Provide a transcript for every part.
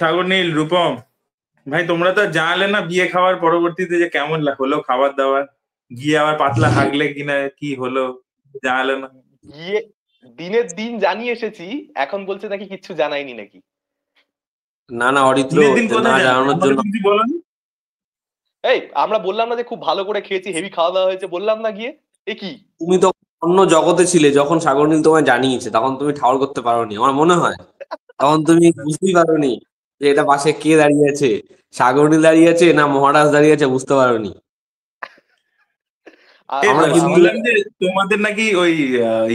সাগরনীল, রূপম ভাই, তোমরা তো জানালে না বিয়ে খাওয়ার পরবর্তীতে যে কেমন হলো খাবার দাবার, গিয়ে আবার পাতলা হাগলে কিনা কি হলো, জানালে না। গিয়ে দিনের দিন জানিয়ে এসেছি, এখন বলছে নাকি কিচ্ছু জানাইনি নাকি। না না অরিত্র, দিনের দিন না কোথায় জানালে, জানানোর আমাকে জন্য তো কিছু বলোনি। এই আমরা বললাম না যে খুব ভালো করে খেয়েছি, হেভি খাওয়া দাওয়া হয়েছে, বললাম না গিয়ে? এ কি? তুমি তো অন্য জগতে ছিলে, যখন সাগরনীল তোমায় জানিয়েছে তখন তুমি ঠাউর করতে পারোনি আমার মনে হয়। তখন তুমি বুঝতেই পারোনি যে এটা পাশে কে দাঁড়িয়ে আছে, সাগরনীল দাঁড়িয়ে আছে না মহারাজ দাঁড়িয়ে আছে, বুঝতে পারোনি। আমরা কিন্তু শুনলাম যে তোমাদের নাকি ওই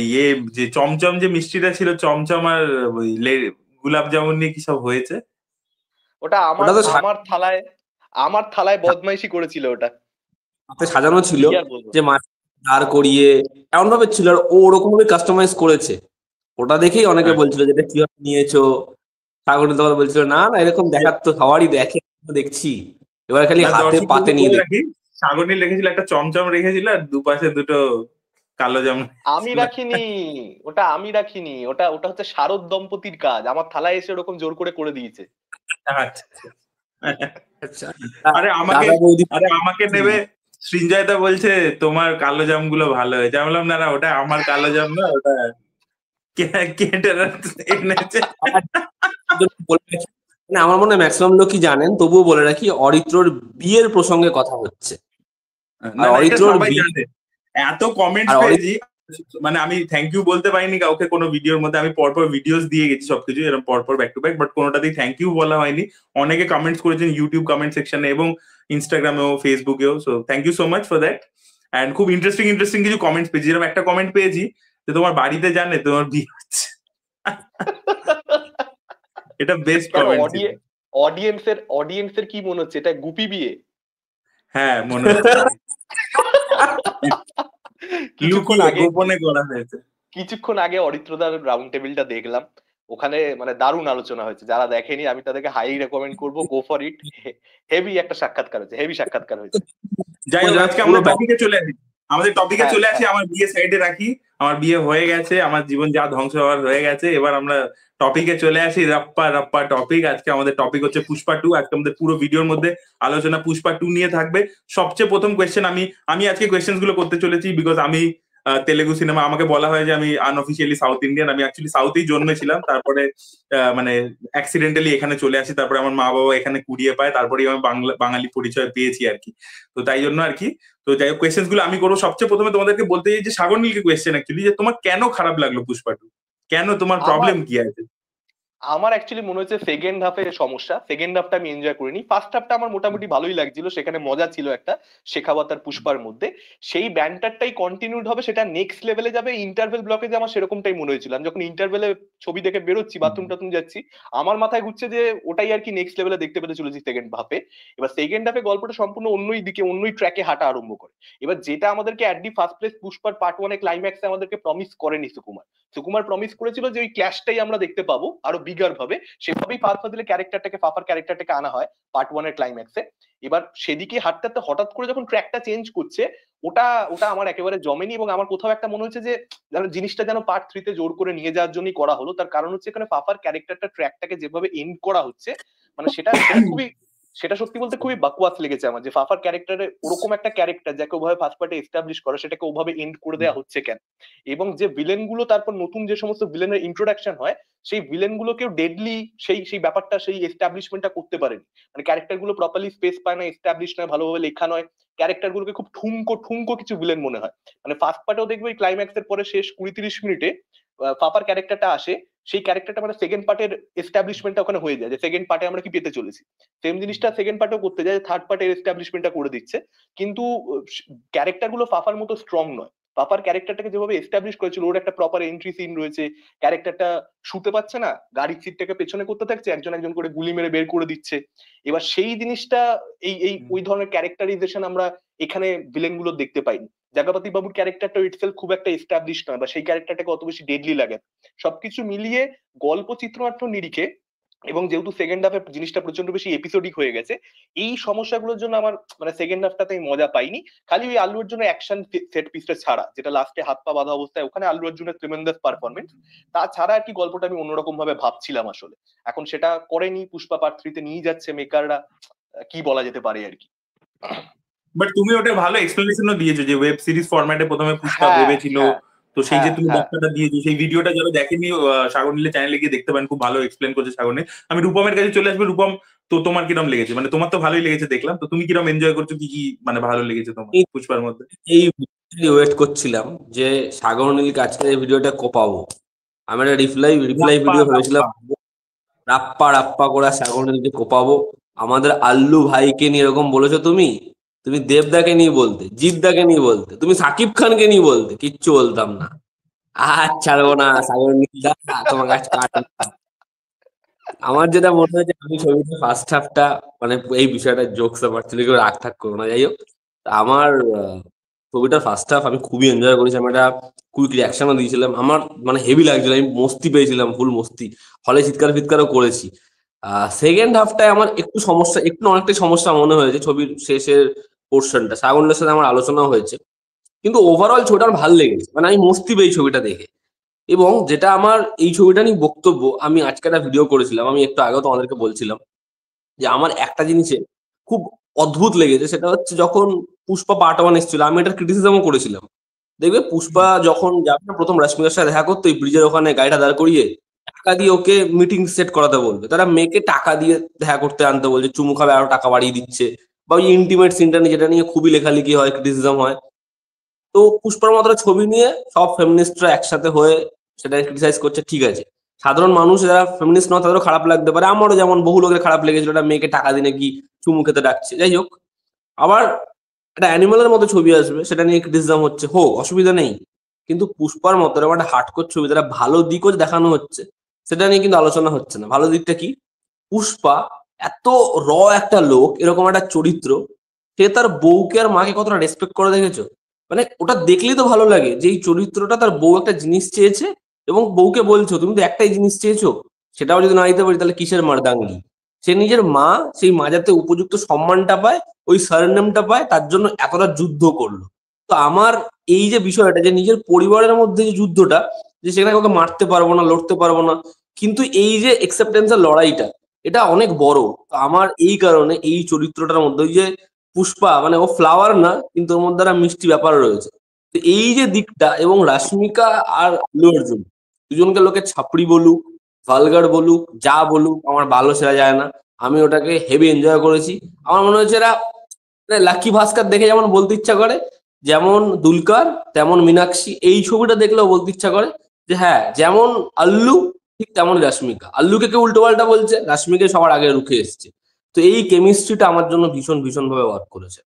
ইয়ে যে চমচম যে মিষ্টিটা ছিল, চমচম আর ওই গুলাব জামুন নিয়ে কি সব হয়েছে। ওটা আমার ওটা তো আমার থালায় আমার থালায় বদমাইশি করেছিল ওটা। সাথে সাজানো ছিল, কি আর বলবো। যে মাছ দাঁড় করিয়ে এমন ভাবে ছিল, আর ও ওরকম ভাবে কাস্টমাইজ করেছে। ওটা দেখেই অনেকে বলছিল যে এটা কিভাবে নিয়েছো। সাগরনীল তখন বলছিল না না এরকম দেখার তো সবারই দেখে, দেখছি এবার খালি না, হাতে পাতে দর্শকদের নিয়ে বলে দেখ। রাখি, সাগরনীল রেখেছিল একটা চমচম রেখেছিল আর দুপাশে দুটো কালো জামুন আমি ছিল। রাখিনি, ওটা আমি রাখিনি, ওটা ওটা হচ্ছে শারদ দম্পতির কাজ, আমার থালায় এসে ওরকম জোর করে করে দিয়েছে। আচ্ছা। আচ্ছা, আরে আমাকে দাদা বৌদি আরে আমাকে নেবে। সৃঞ্জয়দা বলছে তোমার কালো জাম গুলো ভালো হয়েছে। আমি বললাম না না, ওটা আমার কালো জাম না, ওটা কেটে এনেছে। আমার জন্য বলে রাখি, মানে আমার মনে হয় ম্যাক্সিমাম লোকই জানেন, তবুও বলে রাখি অরিত্রর বিয়ের প্রসঙ্গে কথা হচ্ছে। আর না না, এটা অরিত্রর সবাই বিয়ে, জানে। এত কমেন্টস আর পেয়েছি, মানে আমি থ্যাংক ইউ বলতে পারিনি কাউকে কোনো ভিডিওর মধ্যে। আমি পরপর ভিডিওস দিয়ে গেছি সবকিছু এরকম পরপর ব্যাক টু ব্যাক, বাট কোনোটাতেই থ্যাংক ইউ বলা হয়নি। অনেকে কমেন্টস করেছেন ইউটিউব কমেন্ট সেকশনে এবং ইনস্টাগ্রামেও ফেসবুকেও, so thank you so much for that. And খুব ইন্টারেস্টিং ইন্টারেস্টিং কিছু কমেন্টস পেয়েছি, যেরকম একটা কমেন্ট পেয়েছি যে তোমার বাড়িতে জানে তোমার বিয়ে হচ্ছে। এটা বেস্ট কেন কমেন্ট ছিল। অডিয়েন্সের কি মনে হচ্ছে, এটা গুপি বিয়ে? হ্যাঁ, মনে হচ্ছে কিছুক্ষণ লুকিয়ে আগে গোপনে করা হয়েছে। কিছুক্ষণ আগে অরিত্রদার রাউন্ড টেবিলটা দেখলাম, ওখানে মানে দারুণ আলোচনা হয়েছে। যারা দেখেনি আমি তাদেরকে হাই রেকমেন্ড করবো, গো ফর ইট। হেভি একটা সাক্ষাৎকার হয়েছে, হেভি সাক্ষাৎকার হয়েছে। যাই হোক, আজকে পুরো আমাদের টপিকে চলে আসি। হ্যাঁ হ্যাঁ। আমার বিয়ে সাইডে রাখি। আমার বিয়ে হয়ে গেছে, আমার জীবন যা ধ্বংস হওয়ার হয়ে গেছে, এবার আমরা টপিকে চলে আসি। রাপ্পা রাপ্পা টপিক। আজকে আমাদের টপিক হচ্ছে পুষ্পা 2। আজকে আমাদের পুরো ভিডিওর মধ্যে আলোচনা পুষ্পা 2 নিয়ে থাকবে। সবচেয়ে প্রথম কোয়েশ্চেন, আমি আমি আজকে কোয়েশ্চেন গুলো করতে চলেছি বিকজ আমি তেলেগু সিনেমা, আমাকে বলা হয় যে আমি আনঅফিসিয়ালি সাউথ ইন্ডিয়ান। আমি অ্যাকচুয়ালি সাউথেই জন্মেছিলাম, তারপরে মানে অ্যাক্সিডেন্টালি এখানে চলে আসি, তারপরে আমার মা বাবা এখানে কুড়িয়ে পায়, তারপরেই আমি বাঙালি পরিচয় পেয়েছি আর কি। তো তাই জন্য আর কি। তো যাই হোক, কোয়েশ্চেন গুলো আমি করবো। সবচেয়ে প্রথমে তোমাদেরকে বলতে চাই যে সাগরনীলকে কোয়েশ্চেন অ্যাকচুয়ালি, যে তোমার কেন খারাপ লাগলো পুষ্পা 2? কেন, তোমার আমার প্রবলেম কি আছে? আমার অ্যাকচুয়ালি মনে হচ্ছে সেকেন্ড হাফের সমস্যা। সেকেন্ড হাফটা আমি এনজয় করিনি, ফার্স্ট হাফটা আমার মোটামুটি ভালোই লাগছিল, সেখানে মজা ছিল একটা শেখাবত আর পুষ্পার মধ্যে। সেই ব্যান্টারটাই কন্টিনিউড হবে, সেটা নেক্সট লেভেলে যাবে ইন্টারভেল ব্লকে, যে আমার সেরকমটাই মনে হয়েছিল। আমি যখন ইন্টারভেলে ছবি দেখে বেরোচ্ছি, বাথরুম টাথরুম যাচ্ছি, আমার মাথায় ঘুরছে যে ওটাই আর কি নেক্সট লেভেলে দেখতে পেতে চলেছি সেকেন্ড হাফে। এবার সেকেন্ড হাফে গল্পটা সম্পূর্ণ অন্যই দিকে, অন্যই ট্র্যাকে হাঁটা আরম্ভ করে। এবার যেটা আমাদেরকে অ্যাট দি ফার্স্ট প্লেস পুষ্পার পার্ট 1 ক্লাইম্যাক্সে আমাদেরকে প্রমিস করেনি সুকুমার। সুকুমার প্রমিস করেছিল যে ওই ক্ল্যাশটাই আমরা দেখতে পাবো আরো বিগার ভাবে, সেভাবেই ফাহাদ ফাজিলের ক্যারেক্টারটাকে, ফাফার ক্যারেক্টারটাকে আনা হয় পার্ট 1 ক্লাইম্যাক্সে। এবার সেদিকে হাঁটতে হাঁটতে হঠাৎ করে যখন ট্র্যাকটা চেঞ্জ করছে, ওটা ওটা আমার একেবারে জমেনি। এবং আমার কোথাও একটা মনে হচ্ছে যে যেন জিনিসটা যেন পার্ট 3 জোর করে নিয়ে যাওয়ার জন্যই করা হলো। তার কারণ হচ্ছে এখানে ফাফার ক্যারেক্টারটা ট্র্যাকটাকে যেভাবে এন্ড করা হচ্ছে, মানে সেটা সেটা খুবই, সেটা সত্যি বলতে খুবই বাকওয়াস লেগেছে আমার, যে ফাফার ক্যারেক্টারে ওরকম একটা ক্যারেক্টার যাকে ওভাবে ফার্স্ট পার্টে এস্টাবলিশ করা, সেটাকে ওভাবে এন্ড করে দেওয়া হচ্ছে কেন? এবং যে ভিলেন গুলো তারপর নতুন যে সমস্ত ভিলেনের ইন্ট্রোডাকশন হয়, সেই ভিলেন গুলোকেও ডেডলি সেই সেই ব্যাপারটা, সেই এস্টাবলিশমেন্টটা করতে পারেনি। মানে ক্যারেক্টার গুলো প্রপারলি স্পেস পায় না, এস্টাবলিশ নয়, ভালোভাবে লেখা নয়। ক্যারেক্টার গুলোকে খুব ঠুনকো ঠুনকো কিছু ভিলেন মনে হয়। মানে ফার্স্ট পার্টেও দেখবে ক্লাইম্যাক্স এর পরে শেষ 20-30 মিনিটে ফাফার ক্যারেক্টারটা আসে, সেই ক্যারেক্টারটা মানে সেকেন্ড পার্টের এস্টাবলিশমেন্টটা ওখানে হয়ে যায়, যে সেকেন্ড পার্টে আমরা কি পেতে চলেছি। সেম জিনিসটা সেকেন্ড পার্টেও করতে যায়, থার্ড পার্টের এস্টাবলিশমেন্টটা করে দিচ্ছে। কিন্তু ক্যারেক্টার গুলো ফাফার মতো স্ট্রং নয়। পাপার ক্যারেক্টারটাকে যেভাবে এস্টাবলিশ করেছিল, ওর একটা প্রপার এন্ট্রি সিন রয়েছে, ক্যারেক্টারটা শুতে পাচ্ছে না, গাড়ির সিটটাকে পেছনে করতে থাকছে, একজন একজন করে গুলি মেরে বের করে দিচ্ছে। এবার সেই জিনিসটা, এই এই ওই ধরনের ক্যারেক্টারাইজেশন আমরা এখানে ভিলেন গুলো দেখতে পাইনি। জাগাপাতি বাবুর ক্যারেক্টারটা ইটসেলফ খুব একটা এস্টাবলিশ নয়, বা সেই ক্যারেক্টারটাকে অত বেশি ডেডলি লাগে না। সবকিছু মিলিয়ে গল্প চিত্রনাট্য নিরিখে এবং যেহেতু সেকেন্ড হাফে জিনিসটা প্রচন্ড বেশি এপিসোডিক হয়ে গেছে, এই সমস্যাগুলোর জন্য আমার মানে সেকেন্ড হাফটাতে আমি মজা পাইনি। খালি ওই আল্লু অর্জুনের অ্যাকশন সেট পিসটা ছাড়া, যেটা লাস্টে হাত পা বাঁধা অবস্থায়, ওখানে আল্লু অর্জুনের ট্রিমেন্ডাস পারফরমেন্স। তাছাড়া আর কি গল্পটা আমি অন্যরকম ভাবে ভাবছিলাম আসলে। এখন সেটা করেনি, পুষ্পা পার্ট 3 তে নিয়ে যাচ্ছে মেকাররা, কি বলা যেতে পারে আর কি। বাট তুমি ওটা ভালো এক্সপ্লেনেশনও দিয়েছো যে ওয়েব সিরিজ ফরম্যাটে প্রথমে পুষ্পা হ্যাঁ ভেবেছিল, হ্যাঁ তো সেই যে হ্যাঁ তুমি হ্যাঁ বক্তাটা দিয়েছো সেই ভিডিওটা যারা দেখেনি সাগর নীলের চ্যানেলে গিয়ে দেখতে পারেন, খুব ভালো এক্সপ্লেন করছে সাগর নীল। আমি রূপমের কাছে চলে আসবে। রূপম, তো তোমার কিরম লেগেছে? মানে তোমার তো ভালোই লেগেছে দেখলাম, তো তুমি কিরম এনজয় করছো, কি কি মানে ভালো লেগেছে তোমার এই পুষ্পার মধ্যে? এই ওয়েট করছিলাম যে সাগর নীলকে আজকে এই ভিডিওটা কোপাবো। আমি একটা রিপ্লাই রাপ্পা ভিডিও ভেবেছিলাম, রাপ্পা। রাপ্পা রাপ্পা করে সাগর নীলকে কোপাবো। আমাদের আল্লু ভাইকে নিয়ে এরকম বলেছো তুমি, তুমি দেবদাকে নিয়ে বলতে, জিদ্দাকে নিয়ে বলতে, তুমি সাকিব খানকে নিয়ে বলতে, কিচ্ছু বলতাম না। আর ছাড়বো না সাগর নীলদা, তোমার কাছে কাট। আমার যেটা মনে হয় যে আমি ছবিতে ফার্স্ট হাফটা মানে এই বিষয়টা জোকস ব্যাপার ছিল, কেউ রাগ ঠাক করবো না, যাই হোক। তা আমার ছবিটার ফার্স্ট হাফ আমি খুবই এনজয় করেছি। আমি একটা কুইক রিয়াকশনও দিয়েছিলাম, আমার মানে হেভি লাগছিল, আমি মস্তি পেয়েছিলাম, ফুল মস্তি, হলে চিৎকার ফিৎকারও করেছি। সেকেন্ড হাফটায় আমার একটু সমস্যা, একটু অনেকটাই সমস্যা মনে হয়েছে ছবির শেষের পোর্শনটা। সাগরের সাথে আমার আলোচনা হয়েছে, কিন্তু ওভারঅল ছবিটা আমার ভালো লেগেছে, মানে আমি মস্তি পেয়ে ছবিটা দেখে। এবং যেটা আমার এই ছবিটা নিয়ে বক্তব্য, আমি আজকে একটা ভিডিও করেছিলাম, আমি একটু আগেও তোমাদেরকে বলছিলাম যে আমার একটা জিনিসে খুব অদ্ভুত লেগেছে, সেটা হচ্ছে যখন পুষ্পা পার্ট 1 এসেছিল, আমি এটার ক্রিটিসিজমও করেছিলাম। দেখবে পুষ্পা যখন যাবে না প্রথম রাশ্মিকার সাথে দেখা করতো, ওই ব্রিজের ওখানে গাড়িটা দাঁড় করিয়ে টাকা দিয়ে ওকে মিটিং সেট করাতে বলবে, তারা মেয়েকে টাকা দিয়ে দেখা করতে আনতে বলছে, চুমু খাবে আরো টাকা বাড়িয়ে দিচ্ছে, বা ওই ইন্টিমেট সিনটা নিয়ে, যেটা নিয়ে খুবই লেখালেখি হয়, ক্রিটিসিজম হয়। তো পুষ্পার মতো ছবি নিয়ে সব ফেমিনিস্টরা একসাথে হয়ে সেটা ক্রিটিসাইজ করছে, ঠিক আছে। সাধারণ মানুষ যারা ফেমিনিস্ট নয় তাদেরও খারাপ লাগতে পারে, আমারও যেমন বহু লোকের খারাপ লেগেছিল একটা মেয়েকে টাকা দিয়ে নাকি চুমু খেতে ডাকছে, যাই হোক। আবার একটা অ্যানিমালের মতো ছবি আসবে, সেটা নিয়ে ক্রিটিসিজম হচ্ছে, হোক, অসুবিধা নেই। কিন্তু পুষ্পার মতো এরকম একটা হার্ডকোর ছবি যারা ভালো দিকও দেখানো হচ্ছে, সেটা নিয়ে কিন্তু আলোচনা হচ্ছে না। ভালো দিকটা কি? পুষ্পা এত একটা লোক, এরকম একটা চরিত্র, সে তার বউকে আর মাকে কতটা রেসপেক্ট করে, দেখেছো? মানে ওটা দেখলেই তো ভালো লাগে যে এই চরিত্রটা, তার বউ একটা জিনিস চেয়েছে এবং বউকে বলছো তুমি তো একটাই জিনিস চেয়েছো, সেটাও যদি না দিতে পারি তাহলে কিসের মারদাঙ্গি। সে নিজের মা, সেই মা যাতে উপযুক্ত সম্মানটা পায়, ওই সারনেমটা পায়, তার জন্য এতটা যুদ্ধ করলো। তো আমার এই যে বিষয়টা, যে নিজের পরিবারের মধ্যে যে যুদ্ধটা, যে সেখানে কাউকে মারতে পারবো না, লড়তে পারবো না, কিন্তু এই যে একসেপ্টেন্সের লড়াইটা, এটা অনেক বড়। তো আমার এই কারণে এই চরিত্রটার মধ্যে, ওই যে পুষ্পা মানে ও ফ্লাওয়ার না, কিন্তু ওর মধ্যে একটা মিষ্টি ব্যাপার রয়েছে। তো এই যে দিকটা, এবং রাশ্মিকা আর আল্লু অর্জুন, দুজনকে লোকে ছাপড়ি বলুক, ভালগার বলুক, যা বলুক, আমার ভালো সেরা যায় না, আমি ওটাকে হেভি এনজয় করেছি। আমার মনে হচ্ছে এরা লাকি ভাস্কর দেখে যেমন বলতে ইচ্ছা করে, যেমন দুলকার তেমন মীনাক্ষী, এই ছবিটা দেখলেও বলতে ইচ্ছা করে যে হ্যাঁ, যেমন আল্লু ঠিক তেমন রাশ্মিকা। আল্লুকে কেউ উল্টো পাল্টা বলছে, রাশ্মিকা সবার আগে রুখে এসছে। তো এই কেমিস্ট্রিটা আমার জন্য ভীষণ ভীষণ ভাবে ওয়ার্ক করেছে।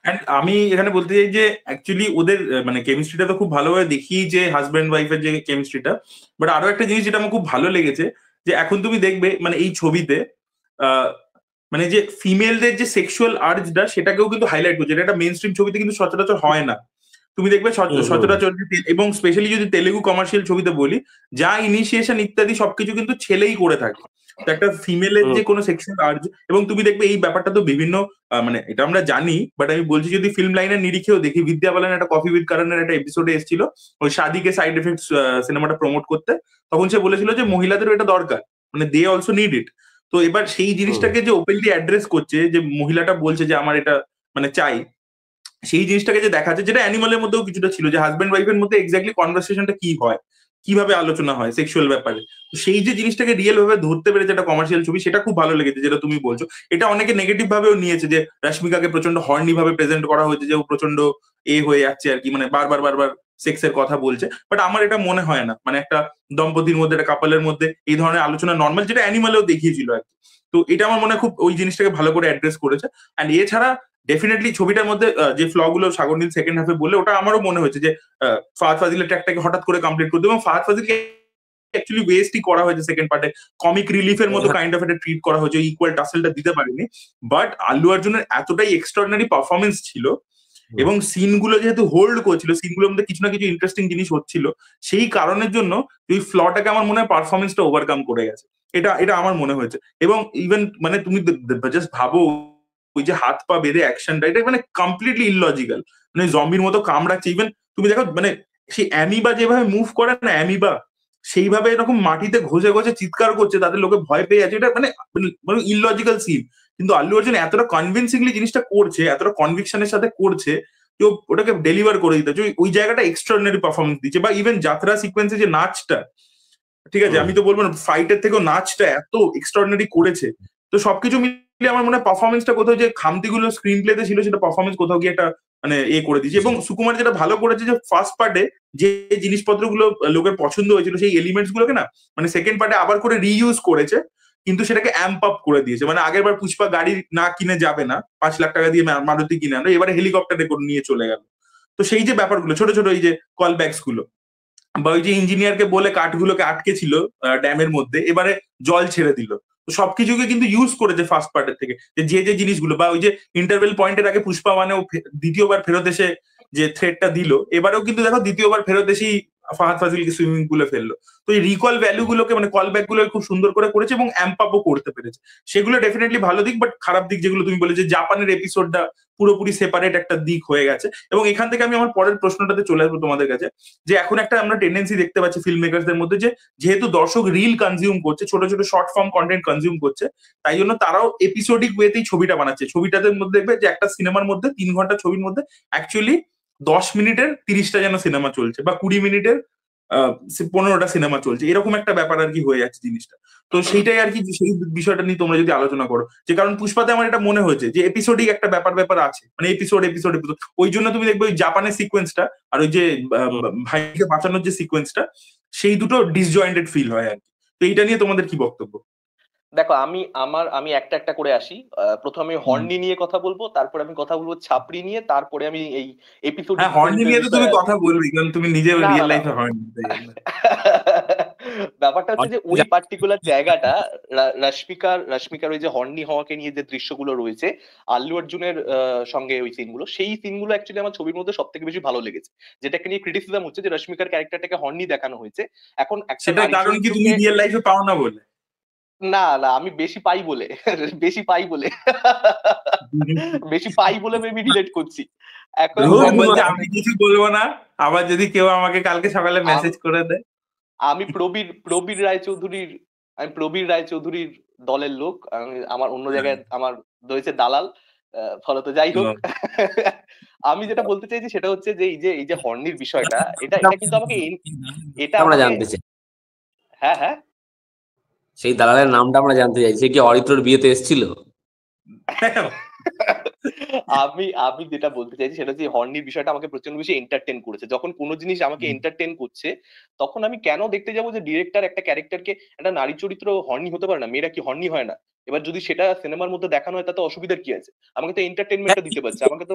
এন্ড আমি এখানে বলতে চাই যে অ্যাকচুয়ালি ওদের মানে কেমিস্ট্রিটা তো খুব ভালোভাবে দেখি, যে হাজব্যান্ড ওয়াইফের যে কেমিস্ট্রিটা। বাট আরো একটা জিনিস যেটা আমার খুব ভালো লেগেছে, যে এখন তুমি দেখবে মানে এই ছবিতে আহ মানে যে ফিমেলদের যে সেক্সুয়াল আর্জটা, সেটাকেও কিন্তু হাইলাইট করছে, এটা একটা মেইন স্ট্রিম ছবিতে কিন্তু সচরাচর হয় না। তুমি দেখবে হুম হুম সচরাচর এবং স্পেশালি যদি তেলেগু কমার্শিয়াল ছবিতে বলি, যা ইনিশিয়েশন ইত্যাদি সবকিছু কিন্তু ছেলেই করে থাকে। তো একটা ফিমেলের হুম যে কোনো সেক্সুয়াল আর্জ, এবং তুমি দেখবে এই ব্যাপারটা তো বিভিন্ন মানে এটা আমরা জানি, বাট আমি বলছি যদি ফিল্ম লাইনের নিরিখেও দেখি, বিদ্যা বালান একটা কফি উইথ কারণের একটা এপিসোডে এসেছিল ওই শাদিকে সাইড এফেক্টস সিনেমাটা প্রমোট করতে, তখন সে বলেছিল যে মহিলাদেরও এটা দরকার, মানে দে অলসো নিড ইট। তো এবার সেই হুম জিনিসটাকে যে ওপেনলি অ্যাড্রেস করছে, যে মহিলাটা বলছে যে আমার এটা মানে চাই, সেই জিনিসটাকে যে দেখাচ্ছে, যেটা অ্যানিমালের মধ্যেও কিছুটা ছিল, যে হাজব্যান্ড ওয়াইফের মধ্যে এক্স্যাক্টলি কনভারসেশনটা কি হয়, কিভাবে আলোচনা হয় সেক্সুয়াল ব্যাপারে। তো সেই যে জিনিসটাকে রিয়েল ভাবে ধরতে পেরেছে একটা কমার্শিয়াল ছবি, সেটা খুব ভালো লেগেছে। যেটা তুমি বলছো, এটা অনেকে নেগেটিভ ভাবেও নিয়েছে, যে রাশ্মিকাকে প্রচন্ড হর্নি ভাবে প্রেজেন্ট করা হয়েছে, যে ও প্রচন্ড হয়ে যাচ্ছে আর কি, মানে বারবার বারবার সেক্সের কথা বলছে। বাট আমার এটা মনে হয় না, মানে একটা দম্পতির মধ্যে, একটা কাপলের মধ্যে এই ধরনের আলোচনা নর্মাল, যেটা অ্যানিমালেও দেখিয়েছিল আর কি। তো এটা আমার মনে হয় খুব ওই জিনিসটাকে ভালো করে অ্যাড্রেস করেছে। অ্যান্ড এছাড়া ডেফিনেটলি ছবিটার মধ্যে যে ফ্ল গুলো সাগর নীল সেকেন্ড হাফে বলে, ওটা আমারও মনে হয়েছে যে ফাহাদ ফাজিলের ট্র্যাকটাকে হঠাৎ করে কমপ্লিট করতে, এবং ফাহাদ ফাজিলকে অ্যাকচুয়ালি ওয়েস্টই করা হয়েছে সেকেন্ড পার্টে, কমিক রিলিফের মতো কাইন্ড অফ একটা ট্রিট করা হয়েছে, ইকুয়াল টাসেলটা দিতে পারেনি। বাট আল্লু অর্জুনের এতটাই এক্সট্রাঅর্ডিনারি পারফরমেন্স ছিল এবং সিনগুলো যেহেতু হোল্ড করছিল, সিনগুলোর মধ্যে কিছু না কিছু ইন্টারেস্টিং জিনিস হচ্ছিল, সেই কারণের জন্য ওই ফ্লটাকে আমার মনে হয় পারফরমেন্সটা ওভারকাম করে গেছে। এটা এটা আমার মনে হয়েছে। এবং ইভেন মানে তুমি জাস্ট ভাবো, ওই যে হাত পা বেঁধে অ্যাকশনটা, এটা মানে কমপ্লিটলি ইললজিক্যাল, মানে জম্বির মতো কামড়াচ্ছে। ইভেন তুমি দেখো মানে সেই অ্যামিবা যেভাবে মুভ করে না, অ্যামিবা সেইভাবে এরকম মাটিতে ঘষে ঘষে চিৎকার করছে, তাদের লোকে ভয় পেয়ে যাচ্ছে। এটা মানে মানে ইললজিক্যাল সিন, কিন্তু আল্লু অর্জুন এতটা কনভিনসিংলি জিনিসটা করছে, এতটা কনভিকশনের সাথে করছে যে ওটাকে ডেলিভার করে দিতে হচ্ছে। ওই জায়গাটা এক্সট্রাঅর্ডিনারি পারফরমেন্স দিচ্ছে। বা ইভেন যাত্রা সিকোয়েন্সে যে নাচটা, ঠিক আছে, আমি তো বলবো না, ফাইটের থেকেও নাচটা এত এক্সট্রাঅর্ডিনারি করেছে। তো সবকিছু মিলিয়ে আমার মনে হয় পারফরমেন্সটা কোথাও যে খামতিগুলো স্ক্রিন প্লেতে ছিল, সেটা পারফরমেন্স কোথাও গিয়ে একটা মানে করে দিয়েছে। এবং সুকুমার যেটা ভালো করেছে যে ফার্স্ট পার্টে যে জিনিসপত্রগুলো লোকের পছন্দ হয়েছিল, সেই এলিমেন্টস গুলোকে না মানে সেকেন্ড পার্টে আবার করে রিইউজ করেছে, কিন্তু সেটাকে অ্যাম্প আপ করে দিয়েছে। মানে আগের বার পুষ্পা গাড়ি না কিনে যাবে না, 5 লাখ টাকা দিয়ে মারুতি কিনে আনলো, এবারে হেলিকপ্টারে করে নিয়ে চলে গেল। তো সেই যে ব্যাপারগুলো, ছোট ছোট এই যে কল ব্যাকস গুলো, বা ওই যে ইঞ্জিনিয়ারকে বলে কাঠগুলোকে আটকে ছিল ড্যামের মধ্যে, এবারে জল ছেড়ে দিল। তো সবকিছুকে কিন্তু ইউজ করেছে ফার্স্ট পার্টের থেকে, যে যে জিনিসগুলো, বা ওই যে ইন্টারভেল পয়েন্টের আগে পুষ্পা মানে ও দ্বিতীয়বার ফেরত এসে যে থ্রেডটা দিল, এবারেও কিন্তু দেখো দ্বিতীয়বার ফেরত এসেই ফাহাদ ফাজিলকে সুইমিং পুলে ফেললো। তো এই রিকল ভ্যালু গুলোকে মানে কল ব্যাক গুলো খুব সুন্দর করে করেছে এবং অ্যাম্প আপও করতে পেরেছে। সেগুলো ডেফিনেটলি ভালো দিক। বাট খারাপ দিক যেগুলো তুমি বলে, যে জাপানের এপিসোডটা পুরোপুরি সেপারেট একটা দিক হয়ে গেছে। এবং এখান থেকে আমি আমার পরের প্রশ্নটাতে চলে আসবো তোমাদের কাছে, যে এখন একটা আমরা টেন্ডেন্সি দেখতে পাচ্ছি ফিল্ম মেকারসদের মধ্যে, যে যেহেতু দর্শক রিল কনজিউম করছে, ছোট ছোট শর্ট ফর্ম কন্টেন্ট কনজিউম করছে, তাই জন্য তারাও এপিসোডিক ওয়েতেই ছবিটা বানাচ্ছে। ছবিটাদের মধ্যে দেখবে যে একটা সিনেমার মধ্যে 3 ঘন্টা ছবির মধ্যে অ্যাকচুয়ালি 10 মিনিটের 30টা যেন সিনেমা চলছে, বা 20 মিনিটের 15টা সিনেমা চলছে, এরকম একটা ব্যাপার আর কি হয়ে যাচ্ছে জিনিসটা। তো সেইটাই আর কি, সেই বিষয়টা নিয়ে তোমরা যদি আলোচনা করো, যে কারণ পুষ্পাতে আমার এটা মনে হয়েছে যে এপিসোডিক একটা ব্যাপার ব্যাপার আছে, মানে এপিসোড এপিসোড এপিসোড, ওই জন্য তুমি দেখবে ওই জাপানের সিকোয়েন্সটা আর ওই যে ভাইকে বাঁচানোর যে সিকোয়েন্সটা, সেই দুটো ডিসজয়েন্টেড ফিল হয় আর কি। তো এইটা নিয়ে তোমাদের কি বক্তব্য? দেখো, আমি একটা একটা করে আসি। প্রথমে হর্নি নিয়ে কথা বলবো, তারপর আমি কথা বলবো ছাপড়ি নিয়ে, তারপরে আমি এই এপিসোডিক হ্যাঁ, হর্নি ফিল্মের নিয়ে তো তুমি বিষয়ে কথা আসি। বলবি, কারণ তুমি নিজে না না রিয়েল না লাইফে হর্নি। ব্যাপারটা হচ্ছে যে ওই পার্টিকুলার জায়গাটা, রশ্মিকার ওই যে হর্নি হওয়াকে নিয়ে যে দৃশ্যগুলো রয়েছে, আল্লু অর্জুনের সঙ্গে ওই সিনগুলো, সেই সিনগুলো অ্যাকচুয়ালি আমার ছবির মধ্যে সব থেকে বেশি ভালো লেগেছে। যেটাকে নিয়ে ক্রিটিসিজম হচ্ছে যে রশ্মিকার ক্যারেক্টারটাকে হর্নি দেখানো হয়েছে। এখন একটা সেটার নারী কারণ কি তুমি চরিত্রকে, রিয়েল লাইফে পাও না বলে? না না আমি বেশি পাই বলে বেশি পাই বলে বেশি পাই বলে মেবি রিলেট করছি। এখন রূপম দেখো, বলছে আমি কিছু বলবো না, আবার যদি কেউ আমাকে কালকে সকালে মেসেজ করে দেয়। আমি প্রবীর রায়চৌধুরীর আমি প্রবীর রায়চৌধুরীর দলের লোক। আমার অন্য জায়গায় আমার রয়েছে দালাল। ফলত যাই হোক, আমি যেটা বলতে চাইছি সেটা হচ্ছে যে এই যে হর্নির বিষয়টা, এটা এটা কিন্তু আমাকে এটা আমরা আমাকে জানতে চাই, হ্যাঁ হ্যাঁ সেই দালালের নামটা আমরা জানতে চাই। সে কি অরিত্রর বিয়েতে এসেছিল? আমি আমি যেটা বলতে চাইছি সেটা হচ্ছে হর্নির বিষয়টা আমাকে প্রচন্ড বেশি এন্টারটেন করেছে। যখন কোনো জিনিস আমাকে এন্টারটেন করছে, তখন আমি কেন দেখতে যাবো যে ডিরেক্টর একটা ক্যারেক্টারকে, একটা নারী চরিত্র হর্নি হতে পারে না, মেয়েরা কি হর্নি হয় না? এবার যদি সেটা সিনেমার মধ্যে দেখানো হয় তাতে অসুবিধার কি আছে? আমাকে তো এন্টারটেনমেন্টটা দিতে পারছে, আমাকে তো।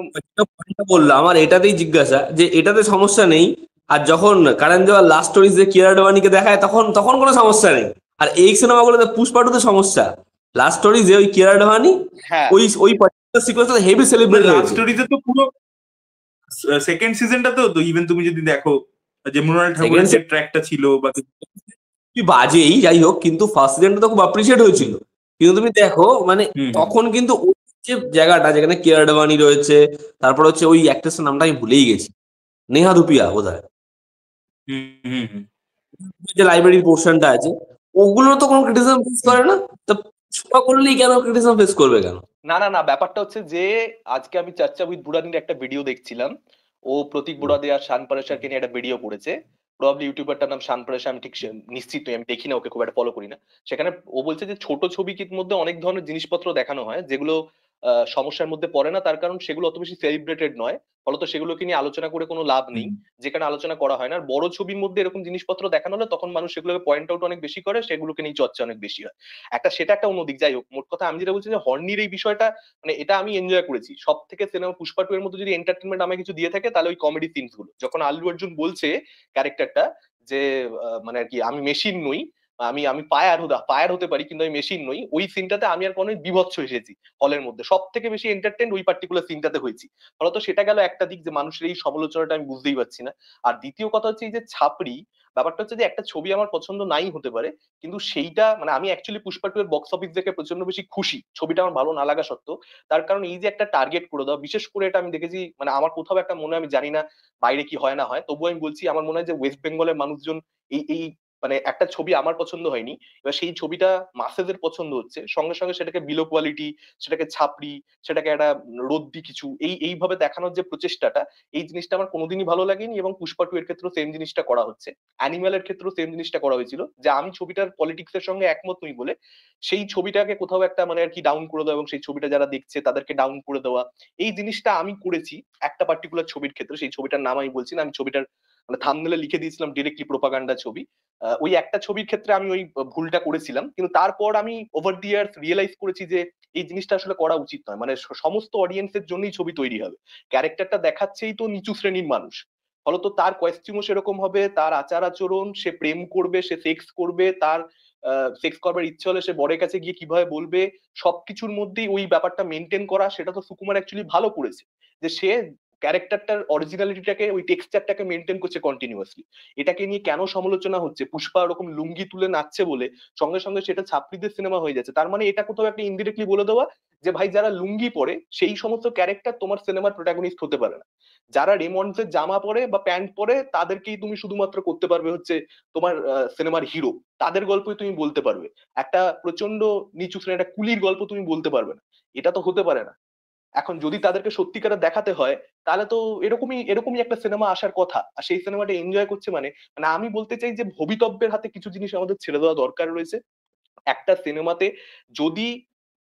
বললো আমার এটাতেই জিজ্ঞাসা যে এটাতে সমস্যা নেই, আর যখন কারণ জোয়ার লাস্ট স্টোরিজ যে কিয়ারা আডবাণীকে দেখায় তখন তখন কোনো সমস্যা নেই, আর এই সিনেমাগুলোতে পুষ্পাটুতে সমস্যা। লাস্ট স্টোরি যে ওই কিয়ারা আডবাণী হ্যাঁ, ওই পার্টিকুলার সিকোয়েন্সটা হেভি সেলিব্রেট লাস্ট হয়েছে। স্টোরিতে তো পুরো সেকেন্ড সিজনটাতেও তো ইভেন তুমি যদি দেখো যে মৃণাল ঠাকুরের সেকেন্ড যে ট্র্যাকটা ছিল বা বাজেই যাই হোক, কিন্তু ফার্স্ট সিজনটা তো খুব অ্যাপ্রিসিয়েট হয়েছিল। কিন্তু তুমি দেখো মানে হুম তখন কিন্তু ওই যে জায়গাটা যেখানে কিয়ারা আডবাণী রয়েছে, তারপর হচ্ছে ওই অ্যাক্ট্রেসের নামটা আমি ভুলেই গেছি, নেহা ধুপিয়া বোধহয়, হুম হুম হুম যে লাইব্রেরির পোর্শনটা আছে, ওগুলো তো কোনো ক্রিটিসিজম ফেস করে না। তো শোভা করলেই কেন ক্রিটিসিজম ফেস করবে কেন? না না না ব্যাপারটা হচ্ছে যে আজকে আমি চাচ্চা উইথ বুড়ানির একটা ভিডিও দেখছিলাম। ও প্রতীক বুড়াদে আর শান পারেশারকে নিয়ে একটা ভিডিও করেছে। প্রবাবলি ইউটিউবারটার নাম শান পারেশার, আমি ঠিক নিশ্চিত নই, আমি দেখি না ওকে, খুব একটা ফলো করি না। সেখানে ও বলছে যে ছোট ছবির মধ্যে অনেক ধরনের জিনিসপত্র দেখানো হয় যেগুলো সমস্যার মধ্যে পড়ে না, তার কারণ সেগুলো অত বেশি সেলিব্রেটেড নয়, ফলত সেগুলোকে নিয়ে আলোচনা করে কোনো লাভ নেই। হুম যেখানে আলোচনা করা হয় না, আর বড় ছবির মধ্যে এরকম জিনিসপত্র দেখানো হলে তখন মানুষ সেগুলোকে পয়েন্ট আউট অনেক বেশি করে, সেগুলোকে নিয়ে চর্চা অনেক বেশি হয়। সেটা একটা অন্যদিক। যাই হোক, মোট কথা আমি যেটা বলছি যে হর্নির এই বিষয়টা, মানে এটা আমি এনজয় করেছি। সব থেকে সিনেমা পুষ্পা 2 এর মধ্যে যদি এন্টারটেনমেন্ট আমাকে কিছু দিয়ে থাকে তাহলে ওই কমেডি সিনস গুলো, যখন আল্লু অর্জুন বলছে ক্যারেক্টারটা যে মানে আর কি আমি মেশিন নই, আমি আমি ফায়ার হতে পারি কিন্তু আমি মেশিন নই, ওই সিনটাতে আমি আর কোনো বিভৎস এসেছি হলের মধ্যে, সব থেকে বেশি এন্টারটেন ওই পার্টিকুলার সিনটাতে হয়েছি। ফলত সেটা গেল একটা দিক যে মানুষের এই সমালোচনাটা আমি বুঝতেই পারছি না। আর দ্বিতীয় কথা হচ্ছে এই যে ছাপড়ি ব্যাপারটা হচ্ছে যে একটা ছবি আমার পছন্দ নাই হতে পারে, কিন্তু সেইটা মানে আমি অ্যাকচুয়ালি পুষ্পা 2 এর বক্স অফিস দেখে প্রচন্ড বেশি খুশি, ছবিটা আমার ভালো না লাগা সত্ত্বেও। তার কারণ এই যে একটা টার্গেট করে দেওয়া, বিশেষ করে এটা আমি দেখেছি মানে আমার কোথাও একটা মনে হয়, আমি জানি না বাইরে কি হয় না হয়, তবুও আমি বলছি আমার মনে হয় যে ওয়েস্ট বেঙ্গলের মানুষজন এই এই মানে একটা ছবি আমার পছন্দ হয়নি, এবার সেই ছবিটা মাসেদের পছন্দ হচ্ছে, সঙ্গে সঙ্গে সেটাকে বিলো কোয়ালিটি, সেটাকে ছাপড়ি, সেটাকে একটা রদ্দি কিছু এইভাবে দেখানোর যে প্রচেষ্টাটা, এই জিনিসটা আমার কোনোদিনই ভালো লাগেনি। এবং পুষ্পা 2 এর ক্ষেত্রেও সেম জিনিসটা করা হচ্ছে, অ্যানিমালের ক্ষেত্রেও সেম জিনিসটা করা হয়েছিল, যে আমি ছবিটার পলিটিক্স এর সঙ্গে একমত নই বলে সেই ছবিটাকে কোথাও একটা মানে আর কি ডাউন করে দেওয়া, এবং সেই ছবিটা যারা দেখছে তাদেরকে ডাউন করে দেওয়া, এই জিনিসটা আমি করেছি একটা পার্টিকুলার ছবির ক্ষেত্রে। সেই ছবিটার নাম আমি বলছি না, আমি ছবিটার মানে থাম্বনেলে লিখে দিয়েছিলাম ডিরেক্টলি প্রোপাগান্ডা ছবি। ওই একটা ছবির ক্ষেত্রে আমি ওই ভুলটা করেছিলাম, কিন্তু তারপর আমি ওভার দি ইয়ার্স রিয়েলাইজ করেছি যে এই জিনিসটা আসলে করা উচিত নয়। মানে সমস্ত অডিয়েন্সের জন্যই ছবি তৈরি হবে, ক্যারেক্টারটা দেখাচ্ছেই তো নিচু শ্রেণীর মানুষ, ফলত তার কস্টিউমও সেরকম হবে, তার আচার আচরণ, সে প্রেম করবে, সে সেক্স করবে, তার সেক্স করবার ইচ্ছে হলে সে বরের কাছে গিয়ে কিভাবে বলবে, সবকিছুর মধ্যেই ওই ব্যাপারটা মেনটেন করা, সেটা তো সুকুমার অ্যাকচুয়ালি ভালো করেছে, যে সে ক্যারেক্টারটার অরিজিনালিটিটাকে, ওই টেক্সচারটাকে মেনটেন করছে কন্টিনিউয়াসলি। এটাকে নিয়ে কেন সমালোচনা হচ্ছে, পুষ্পা ওরকম লুঙ্গি তুলে নাচছে বলে সঙ্গে সঙ্গে সেটা ছাত্রীদের সিনেমা হয়ে যাচ্ছে, তার মানে এটা কোথাও একটা ইনডিরেক্টলি বলে দেওয়া যে ভাই যারা লুঙ্গি পরে সেই সমস্ত ক্যারেক্টার তোমার সিনেমার প্রোটাগনিস্ট হতে পারে না, যারা রেমন্ডসের জামা পরে বা প্যান্ট পরে তাদেরকেই তুমি শুধুমাত্র করতে পারবে হচ্ছে তোমার সিনেমার হিরো, তাদের গল্পই তুমি বলতে পারবে, একটা প্রচন্ড নিচু শ্রেণীর একটা কুলির গল্প তুমি বলতে পারবে না, এটা তো হতে পারে না। এখন যদি তাদেরকে সত্যিকারে দেখাতে হয় তাহলে তো এরকমই এরকমই একটা সিনেমা আসার কথা, আর সেই সিনেমাটা এনজয় করছে মানে মানে আমি বলতে চাই যে ভবিতব্যের হাতে কিছু জিনিস আমাদের ছেড়ে দেওয়া দরকার রয়েছে। একটা সিনেমাতে যদি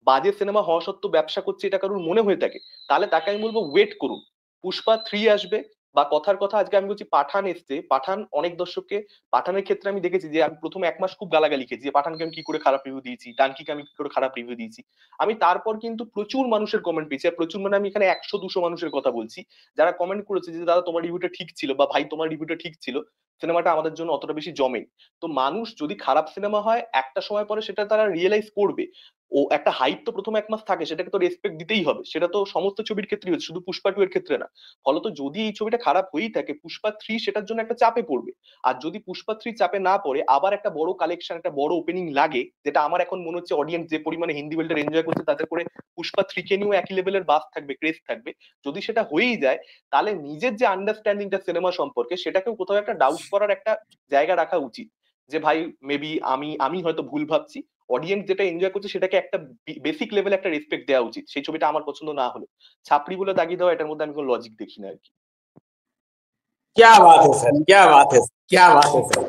বাজে সিনেমা হওয়া সত্ত্বেও ব্যবসা করছে এটা কারোর মনে হয়ে থাকে, তাহলে তাকে আমি বলবো ওয়েট করুন, পুষ্পা 3 আসবে, বা কথার কথা আজকে আমি বলছি পাঠান এসছে, পাঠান অনেক দর্শককে, পাঠানের ক্ষেত্রে আমি দেখেছি যে আমি প্রথম 1 মাস খুব গালাগালি খেয়েছি যে পাঠানকে আমি কি করে খারাপ রিভিউ দিয়েছি, টানকিকে আমি কি করে খারাপ রিভিউ দিয়েছি, আমি তারপর কিন্তু প্রচুর মানুষের কমেন্ট পেয়েছি, আর প্রচুর মানে আমি এখানে 100-200 মানুষের কথা বলছি যারা কমেন্ট করেছে যে দাদা তোমার রিভিউটা ঠিক ছিল, বা ভাই তোমার রিভিউটা ঠিক ছিল, সিনেমাটা আমাদের জন্য অতটা বেশি জমে। তো মানুষ যদি খারাপ সিনেমা হয় একটা সময় পরে সেটা তারা রিয়েলাইজ করবে, ও একটা হাইপ তো প্রথম 1 মাস থাকে, সেটাকে তো রেসপেক্ট দিতেই হবে, সেটা তো সমস্ত ছবির ক্ষেত্রেই হচ্ছে, শুধু পুষ্পা 2 এর ক্ষেত্রে না। ফলত যদি এই ছবিটা খারাপ হয়েই থাকে পুষ্পা 3 সেটার জন্য একটা চাপে পড়বে, আর যদি পুষ্পা 3 চাপে না পড়ে আবার একটা বড় কালেকশন, একটা বড় ওপেনিং লাগে, যেটা আমার এখন মনে হচ্ছে অডিয়েন্স যে পরিমাণে হিন্দি ওয়ার্ল্ডের এনজয় করছে তাতে করে পুষ্পা 3 কে নিয়েও একই লেভেলের বাস থাকবে, ক্রেজ থাকবে, যদি সেটা হয়েই যায় তাহলে নিজের যে আন্ডারস্ট্যান্ডিংটা সিনেমা সম্পর্কে সেটাকেও কোথাও একটা ডাউট করার একটা জায়গা রাখা উচিত, যে ভাই মেবি আমি আমি হয়তো ভুল ভাবছি, অডিয়েন্স যেটা এনজয় করছে সেটাকে একটা বেসিক লেভেলে একটা রেসপেক্ট দেওয়া উচিত, সেই ছবিটা আমার পছন্দ না হলো ছাপড়ি বলে দাগিয়ে দেওয়া, এটার মধ্যে আমি কোনো লজিক দেখি না আর কি। क्या बात है सर, क्या बात है, क्या बात है सर।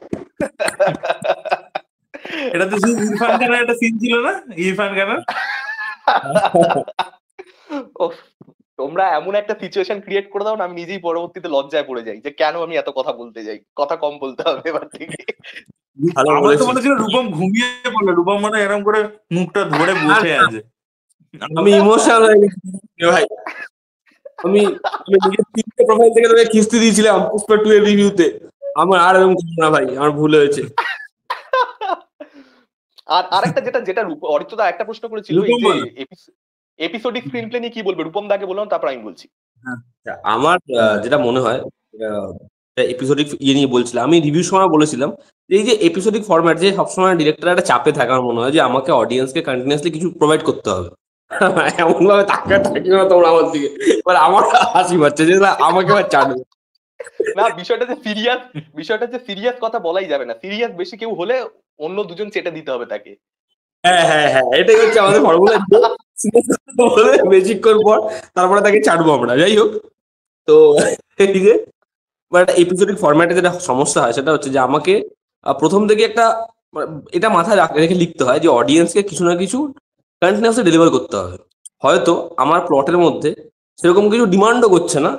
এটা তো শুধু ইরফান খানের একটা সিন ছিল না, ইরফান খানের ওফ, তোমরা এমন একটা সিচুয়েশন ক্রিয়েট করে দাও না, আমি নিজেই পরবর্তীতে লজ্জায় পড়ে যাই যে কেন আমি এত কথা বলতে যাই, কথা কম বলতে হবে এবার থেকে। ভালো আমার তো বলেছিস। মনে ছিল রূপম ঘুমিয়ে পড়লো, রূপম মানে এরকম করে মুখটা ধরে বসে আছে। আমি ইমোশনাল হয়ে গেছি ভাই, আমি আমি নিজের 3টে প্রোফাইল থেকে তোকে কিস্তি দিয়েছিলাম পুষ্পা 2 এর রিভিউতে, আমার আর এরকম করবো না ভাই, আমার ভুল হয়েছে। আর আরেকটা যেটা যেটা অরিত্র দা একটা প্রশ্ন করেছিল এই রূপম যে বলো। এপিসোডিক স্ক্রিন প্লে নিয়ে কি বলবে, রূপম দাকে বললাম তারপর আমি বলছি। আমার যেটা মনে হয় এপিসোডিক ইয়ে নিয়ে বলছিলাম, আমি রিভিউ সময় বলেছিলাম যে এই যে এপিসোডিক ফরম্যাট, যে সবসময় ডিরেক্টর একটা চাপে থাকে, আমার মনে হয় যে আমাকে অডিয়েন্সকে কন্টিনিউয়াসলি কিছু প্রোভাইড করতে হবে। এমন ভাবে তাকিও না তোমরা আমার দিকে, এবার আমার হাসি পাচ্ছে যে না, আমাকে এবার চাটবে। না বিষয়টা যে সিরিয়াস কথা বলাই যাবে না, সিরিয়াস বেশি কেউ হলে অন্য দুজন চেটে দিতে হবে তাকে। হ্যাঁ হ্যাঁ হ্যাঁ, এটাই হচ্ছে আমাদের ফর্মুলা, বলে বেশিক্ষণ পর তারপরে তাকে চাটবো আমরা। যাই হোক, তো এই যে একটা এপিসোডিক ফরম্যাটে যেটা সমস্যা হয় সেটা হচ্ছে যে আমাকে প্রথম থেকে একটা এটা মাথায় রেখে লিখতে হয় যে অডিয়েন্সকে কিছু না কিছু কন্টিনিউয়াসলি ডেলিভার করতে হবে। হয়তো আমার প্লটের মধ্যে সেরকম কিছু ডিমান্ডও করছে না,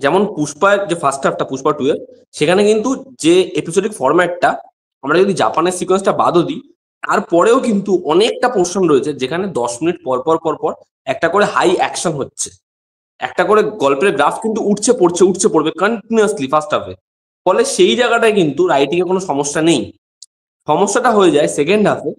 যেমন পুষ্পার যে ফার্স্ট হাফটা পুষ্পা 2 এর, সেখানে কিন্তু যে এপিসোডিক ফরম্যাটটা, আমরা যদি জাপানের সিকোয়েন্সটা বাদও দিই, তারপরেও কিন্তু অনেকটা পোর্শন রয়েছে যেখানে 10 মিনিট পর পর পর পর একটা করে হাই অ্যাকশন হচ্ছে, একটা করে গল্পের গ্রাফ কিন্তু উঠছে পড়বে কন্টিনিউয়াসলি ফার্স্ট হাফে। ফলে সেই জায়গাটায় কিন্তু রাইটিং এ কোনো সমস্যা নেই, সমস্যাটা হয়ে যায় সেকেন্ড হাফে,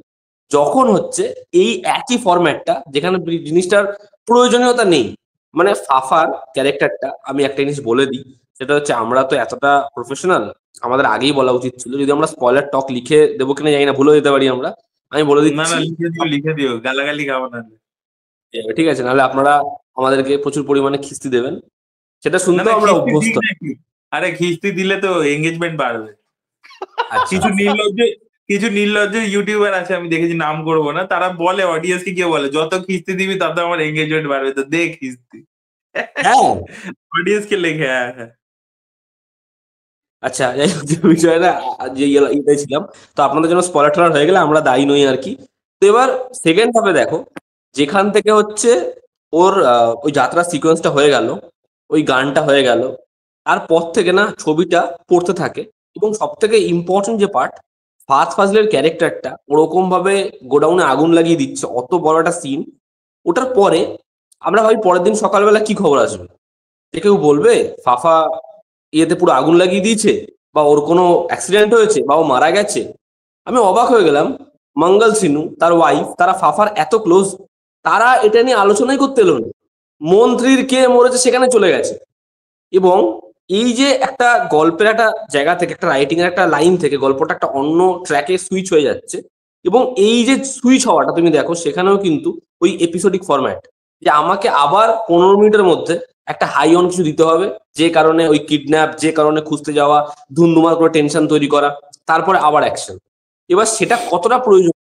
যখন হচ্ছে এই একই ফরম্যাটটা যেখানে জিনিসটার প্রয়োজনীয়তা নেই। মানে ফাফার ক্যারেক্টারটা আমি একটা জিনিস বলে দিই, সেটা হচ্ছে আমরা তো এতটা প্রফেশনাল, আমাদের আগেই বলা উচিত ছিল। যদি আমরা স্পয়লার টক লিখে দেবো কিনা জানি না, ভুলে যেতে পারি আমরা। আমি বলে না দিচ্ছি, না, লিখে দিও, গালাগালি খাবো না। ঠিক আছে? নাহলে আপনারা আমাদেরকে প্রচুর পরিমাণে খিস্তি দেবেন, সেটা না না, শুনতেও আমরা খিস্তি দিই অভ্যস্ত। নাকি? আরে খিস্তি দিলে তো এঙ্গেজমেন্ট বাড়বে। আচ্ছা, কিছু নির্লজ্জ কিছু নির্লজ্জ ইউটিউবার আছে, আমি দেখেছি, নাম করবো না, তারা বলে অডিয়েন্স কে বলে যত খিস্তি দিবি তত আমার এঙ্গেজমেন্ট বাড়বে, তো দে খিস্তি। হ্যাঁ, অডিয়েন্স কে লেখে, হ্যাঁ হ্যাঁ। আচ্ছা, যাই হোক, যে বিষয়টা যে ইয়েটাই ছিলাম, তো আপনাদের জন্য স্পয়লার টলার হয়ে গেলে আমরা দায়ী নই আর কি। তো এবার সেকেন্ড হাফে দেখো, যেখান থেকে হচ্ছে ওর ওই যাত্রার সিকোয়েন্সটা হয়ে গেল, ওই গানটা হয়ে গেল, তারপর থেকে না ছবিটা পড়তে থাকে। এবং সব থেকে ইম্পর্টেন্ট যে পার্ট, ফাহাদ ফাজিলের ক্যারেক্টারটা ওরকম ভাবে গোডাউনে আগুন লাগিয়ে দিচ্ছে, অত বড় একটা সিন। ওটার পরে আমরা ভাবি পরের দিন সকালবেলা কি খবর আসবে, যে কেউ বলবে ফাফা ইয়েতে পুরো আগুন লাগিয়ে দিয়েছে, বা ওর কোনো অ্যাক্সিডেন্ট হয়েছে, বা ও মারা গেছে। আমি অবাক হয়ে গেলাম, মঙ্গল সিনু তার ওয়াইফ তারা ফাফার এত ক্লোজ, তারা এটা নিয়ে আলোচনাই করতে এলো না। মন্ত্রীর কে মরেছে সেখানে চলে গেছে। এবং এই যে একটা গল্পের একটা জায়গা থেকে, একটা রাইটিং এর একটা লাইন থেকে গল্পটা একটা অন্য ট্র্যাকে সুইচ হয়ে যাচ্ছে। এবং এই যে সুইচ হওয়াটা তুমি দেখো, সেখানেও কিন্তু ওই এপিসোডিক ফরম্যাট, যে আমাকে আবার 15 মিনিটের মধ্যে একটা হাই অন কিছু দিতে হবে, যে কারণে ওই কিডন্যাপ, যে কারণে খুঁজতে যাওয়া, ধুমধুমার করে টেনশন তৈরি করা, তারপরে আবার অ্যাকশন। এবার সেটা কতটা প্রয়োজন,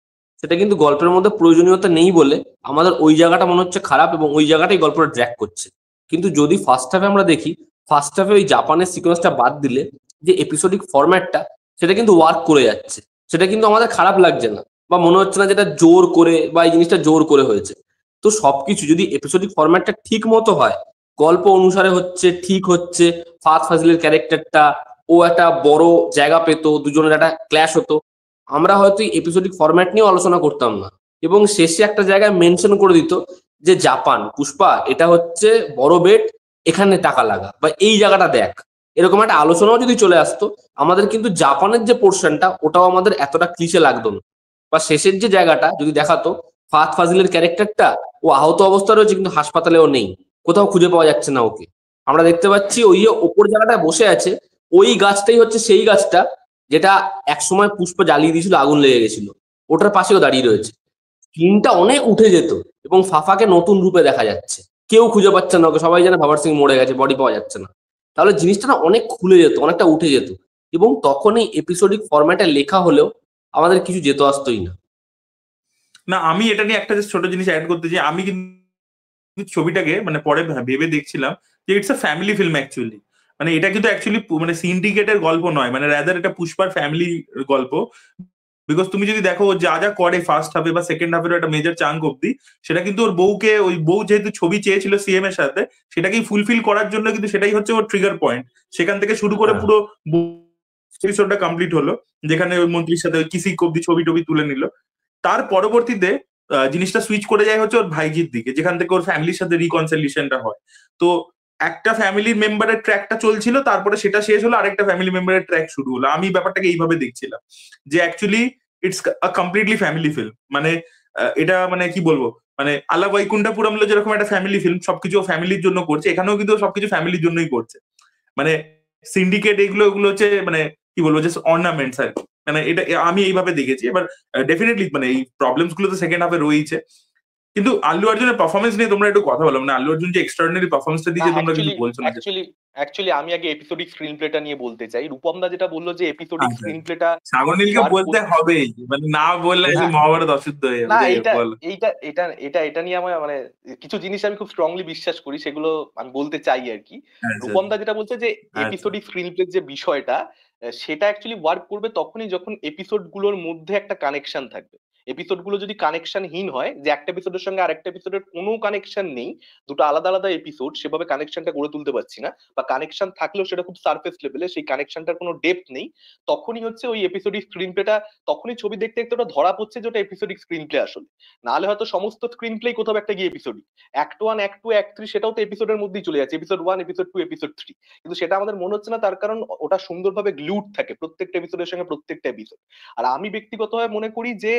সেটা কিন্তু গল্পের মধ্যে প্রয়োজনীয়তা নেই বলে আমাদের ওই জায়গাটা মনে হচ্ছে খারাপ, এবং ওই জায়গাটাই গল্পটা ড্র্যাক করছে। কিন্তু যদি ফার্স্ট হাফে আমরা দেখি, ফার্স্ট হাফে ওই জাপানের সিকোয়েন্সটা বাদ দিলে যে এপিসোডিক ফরম্যাটটা, সেটা কিন্তু ওয়ার্ক করে যাচ্ছে। সেটা কিন্তু আমাদের খারাপ লাগছে না, বা মনে হচ্ছে না যেটা জোর করে, বা এই জিনিসটা জোর করে হয়েছে। তো সবকিছু যদি এপিসোডিক ফরম্যাটটা ঠিক মতো হয়, গল্প অনুসারে হচ্ছে, ঠিক হচ্ছে, ফাহাদ ফাজিলের ক্যারেক্টারটা ও একটা বড় জায়গা পেতো, দুজনের একটা ক্ল্যাশ হতো, আমরা হয়তো এই এপিসোডিক ফরম্যাট নিয়ে আলোচনা করতাম না। এবং শেষে একটা জায়গায় মেনশন করে দিত যে জাপান পুষ্পা এটা হচ্ছে বড় বেট, এখানে টাকা লাগা, বা এই জায়গাটা দেখ, এরকম একটা আলোচনাও যদি চলে আসতো, আমাদের কিন্তু জাপানের যে পোর্শনটা ওটাও আমাদের এতটা ক্লিশে লাগতো না। বা শেষের যে জায়গাটা যদি দেখাতো, ফাহাদ ফাজিলের ক্যারেক্টারটা ও আহত অবস্থা রয়েছে, কিন্তু হাসপাতালেও নেই, কোথাও খুঁজে পাওয়া যাচ্ছে না ওকে। আমরা দেখতে পাচ্ছি ওই যে ওপর জায়গাটায় বসে আছে, ওই গাছটাই হচ্ছে সেই গাছটা যেটা একসময় পুষ্প জ্বালিয়ে দিয়েছিল, আগুন লেগে গেছিল, ওটার পাশেও দাঁড়িয়ে রয়েছে। স্ক্রিনটা অনেক উঠে যেত, এবং ফাফাকে নতুন রূপে দেখা যাচ্ছে। কেউ খুঁজে পাচ্ছে না ওকে, সবাই জানে বাবার সিং মরে গেছে, বডি পাওয়া যাচ্ছে না। তাহলে জিনিসটা না অনেক খুলে যেত, অনেকটা উঠে যেত। এবং তখনই এপিসোডিক ফরম্যাটে লেখা হলেও আমাদের কিছু যেত আসতোই না। না, আমি এটা নিয়ে একটা ছোট জিনিস অ্যাড করতে চাই। আমি কিন্তু ছবিটাকে মানে পরে ভেবে দেখছিলাম যে it's a family film actually. মানে এটা কিন্তু অ্যাকচুয়ালি মানে সিন্ডিকেটের গল্প নয়, মানে রাদার এটা পুষ্পার ফ্যামিলি গল্প। বিকজ তুমি যদি দেখো ও যা যা করে ফার্স্ট হাফে বা সেকেন্ড হাফের একটা মেজর চাঙ্ক অব্দি, সেটা কিন্তু ওর বউকে, ওই বউ যেহেতু ছবি চেয়েছিল সিএম এর সাথে, সেটাকেই ফুলফিল করার জন্য কিন্তু সেটাই হচ্ছে ওর ট্রিগার পয়েন্ট। সেখান থেকে শুরু করে হ্যাঁ, পুরো এপিসোডটা কমপ্লিট হলো, যেখানে ওই মন্ত্রীর সাথে ওই কিসি অব্দি ছবি টবি তুলে নিল। তার পরবর্তীতে জিনিসটা সুইচ করে যায় হচ্ছে ওর ভাইজির দিকে, যেখান থেকে ওর ফ্যামিলির সাথে রিকনসিলিয়েশনটা হয়। তো একটা ফ্যামিলি মেম্বারের ট্র্যাকটা চলছিল, তারপরে সেটা শেষ হলো, আরেকটা ফ্যামিলি মেম্বারের ট্র্যাক শুরু হলো। আমি ব্যাপারটাকে এইভাবে দেখছিলাম যে actually it's a completely family film. মানে এটা মানে কি বলবো, মানে আলা বৈকুণ্ঠপুরম হলো যেরকম একটা ফ্যামিলি ফিল্ম, সবকিছু ফ্যামিলির জন্য করছে, এখানেও কিন্তু সবকিছু ফ্যামিলির জন্যই করছে। মানে সিন্ডিকেট এগুলো এগুলো হচ্ছে মানে কি বলবো, জাস্ট অর্নামেন্টস আর কি। মানে এটা আমি এইভাবে দেখেছি। এবার ডেফিনেটলি মানে এই প্রবলেমস গুলো তো সেকেন্ড হাফে রয়েছে। কিন্তু আল্লু অর্জুনের পারফরমেন্স নিয়ে তোমরা একটু কথা বলো। মানে আল্লু অর্জুন যে এক্সট্রাঅর্ডিনারি পারফরমেন্সটা না, দিয়েছে, তোমরা কিছু বলছো না যেটা। অ্যাকচুয়ালি আমি আগে এপিসোডিক স্ক্রিন প্লেটা নিয়ে বলতে চাই। রূপম দা যেটা বললো যে এপিসোডিক আচ্ছা, স্ক্রিন প্লেটা সাগর নীলকে ওয়ার্ক বলতে করছে। হবেই, মানে না বললে না যে মহাভারত অশুদ্ধ হয়ে যাবে। না, যাই হোক এইটা বলো। এইটা এটা এটা এটা নিয়ে আমার মানে কিছু জিনিস আমি খুব স্ট্রংলি বিশ্বাস করি, সেগুলো আমি বলতে চাই আর কি। আচ্ছা রূপম দা যেটা বলছে যে আচ্ছা। এপিসোডিক স্ক্রিন প্লে যে বিষয়টা, সেটা অ্যাকচুয়ালি ওয়ার্ক করবে তখনই যখন এপিসোড গুলোর মধ্যে একটা কানেকশন থাকবে। এপিসোড গুলো যদি কানেকশনহীন হয়, যে একটা এপিসোডের সঙ্গে আরেকটা এপিসোডের কোনো কানেকশন নেই, দুটো আলাদা আলাদা এপিসোড, সেভাবে কানেকশনটা গড়ে তুলতে পারছি না, বা কানেকশন থাকলেও সেটা খুব সারফেস লেভেলে, সেই কানেকশনটার কোনো ডেপথ নেই, তখনই হচ্ছে ওই এপিসোডিক স্ক্রিন প্লেটা, তখনই ছবি দেখতে দেখতে ওটা ধরা পড়ছে যে ওটা এপিসোডিক স্ক্রিন প্লে আসলে। নাহলে হয়তো সমস্ত স্ক্রিন প্লে কোথাও একটা গিয়ে এপিসোডিক, অ্যাক্ট 1 অ্যাক্ট 2 অ্যাক্ট 3 সেটাও তো এপিসোডের মধ্যেই চলে যাচ্ছে, এপিসোড 1 এপিসোড 2 এপিসোড 3, কিন্তু সেটা আমাদের মনে হচ্ছে না, তার কারণ ওটা সুন্দরভাবে গ্লুড থাকে প্রত্যেকটা এপিসোডের সঙ্গে প্রত্যেকটা এপিসোড। আর আমি ব্যক্তিগতভাবে মনে করি যে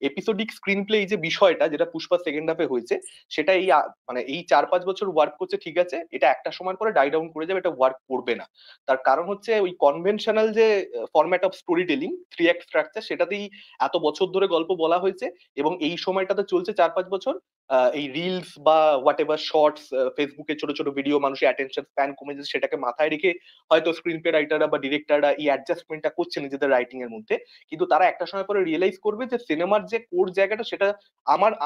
এপিসোডিক স্ক্রিন প্লে এই যে বিষয়টা, যেটা পুষ্পা সেকেন্ড হাফে হয়েছে, সেটা এই মানে এই 4-5 বছর ওয়ার্ক করছে ঠিক আছে, এটা একটা সময় পরে ডাই ডাউন করে যাবে, এটা ওয়ার্ক করবে না। তার কারণ হচ্ছে ওই কনভেনশনাল যে format of story telling, 3 act structure, সেটাতেই এত বছর ধরে গল্প বলা হয়েছে, এবং এই সময়টাতে চলছে 4-5 বছর। এই রিলস বা হোয়াট এভার শর্টস, ফেসবুকে ছোট ছোট ভিডিও, মানুষের অ্যাটেনশন স্প্যান কমে যাচ্ছে, সেটাকে মাথায় রেখে হয়তো স্ক্রিন প্লে রাইটাররা বা ডিরেক্টররা এই অ্যাডজাস্টমেন্টটা করছে নিজেদের রাইটিং এর মধ্যে। কিন্তু তারা একটা সময় পরে রিয়েলাইজ করবে যে সিনেমার যে কোর জায়গাটা, সেটা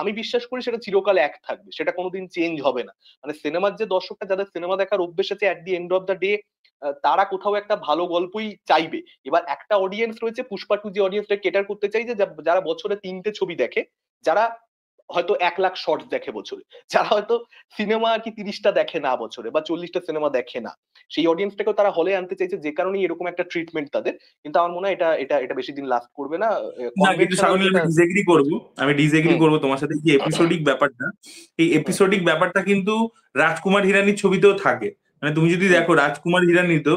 আমি বিশ্বাস করি সেটা চিরকাল এক থাকবে, সেটা কোনোদিন চেঞ্জ হবে না। মানে সিনেমার যে দর্শকটা, যাদের সিনেমা দেখার অভ্যেস আছে, at the end of the day তারা কোথাও একটা ভালো গল্পই চাইবে। এবার একটা অডিয়েন্স রয়েছে, পুষ্পা 2 যে অডিয়েন্সটা কেটার করতে চাই, যে যারা বছরে 3টে ছবি দেখে, যারা হয়তো 1 লাখ শর্টস দেখে বছরে, যারা হয়তো সিনেমা আর কি 30টা দেখে না বছরে, বা 40টা সিনেমা দেখে না, সেই অডিয়েন্সটাকেও তারা হলে আনতে চাইছে, যে কারণে এরকম একটা ট্রিটমেন্ট তাদের। কিন্তু আমার মনে হয় এটা এটা এটা বেশি দিন লাস্ট করবে না। না, কিন্তু কনভেনশনাল সাগর, যেটা। আমি ডিসএগ্রি হুম, করবো তোমার সাথে। যে এপিসোডিক ব্যাপারটা, এই হুম, এপিসোডিক ব্যাপারটা কিন্তু রাজকুমার হিরানির ছবিতেও থাকে। মানে তুমি যদি হুম, দেখো রাজকুমার হিরানি তো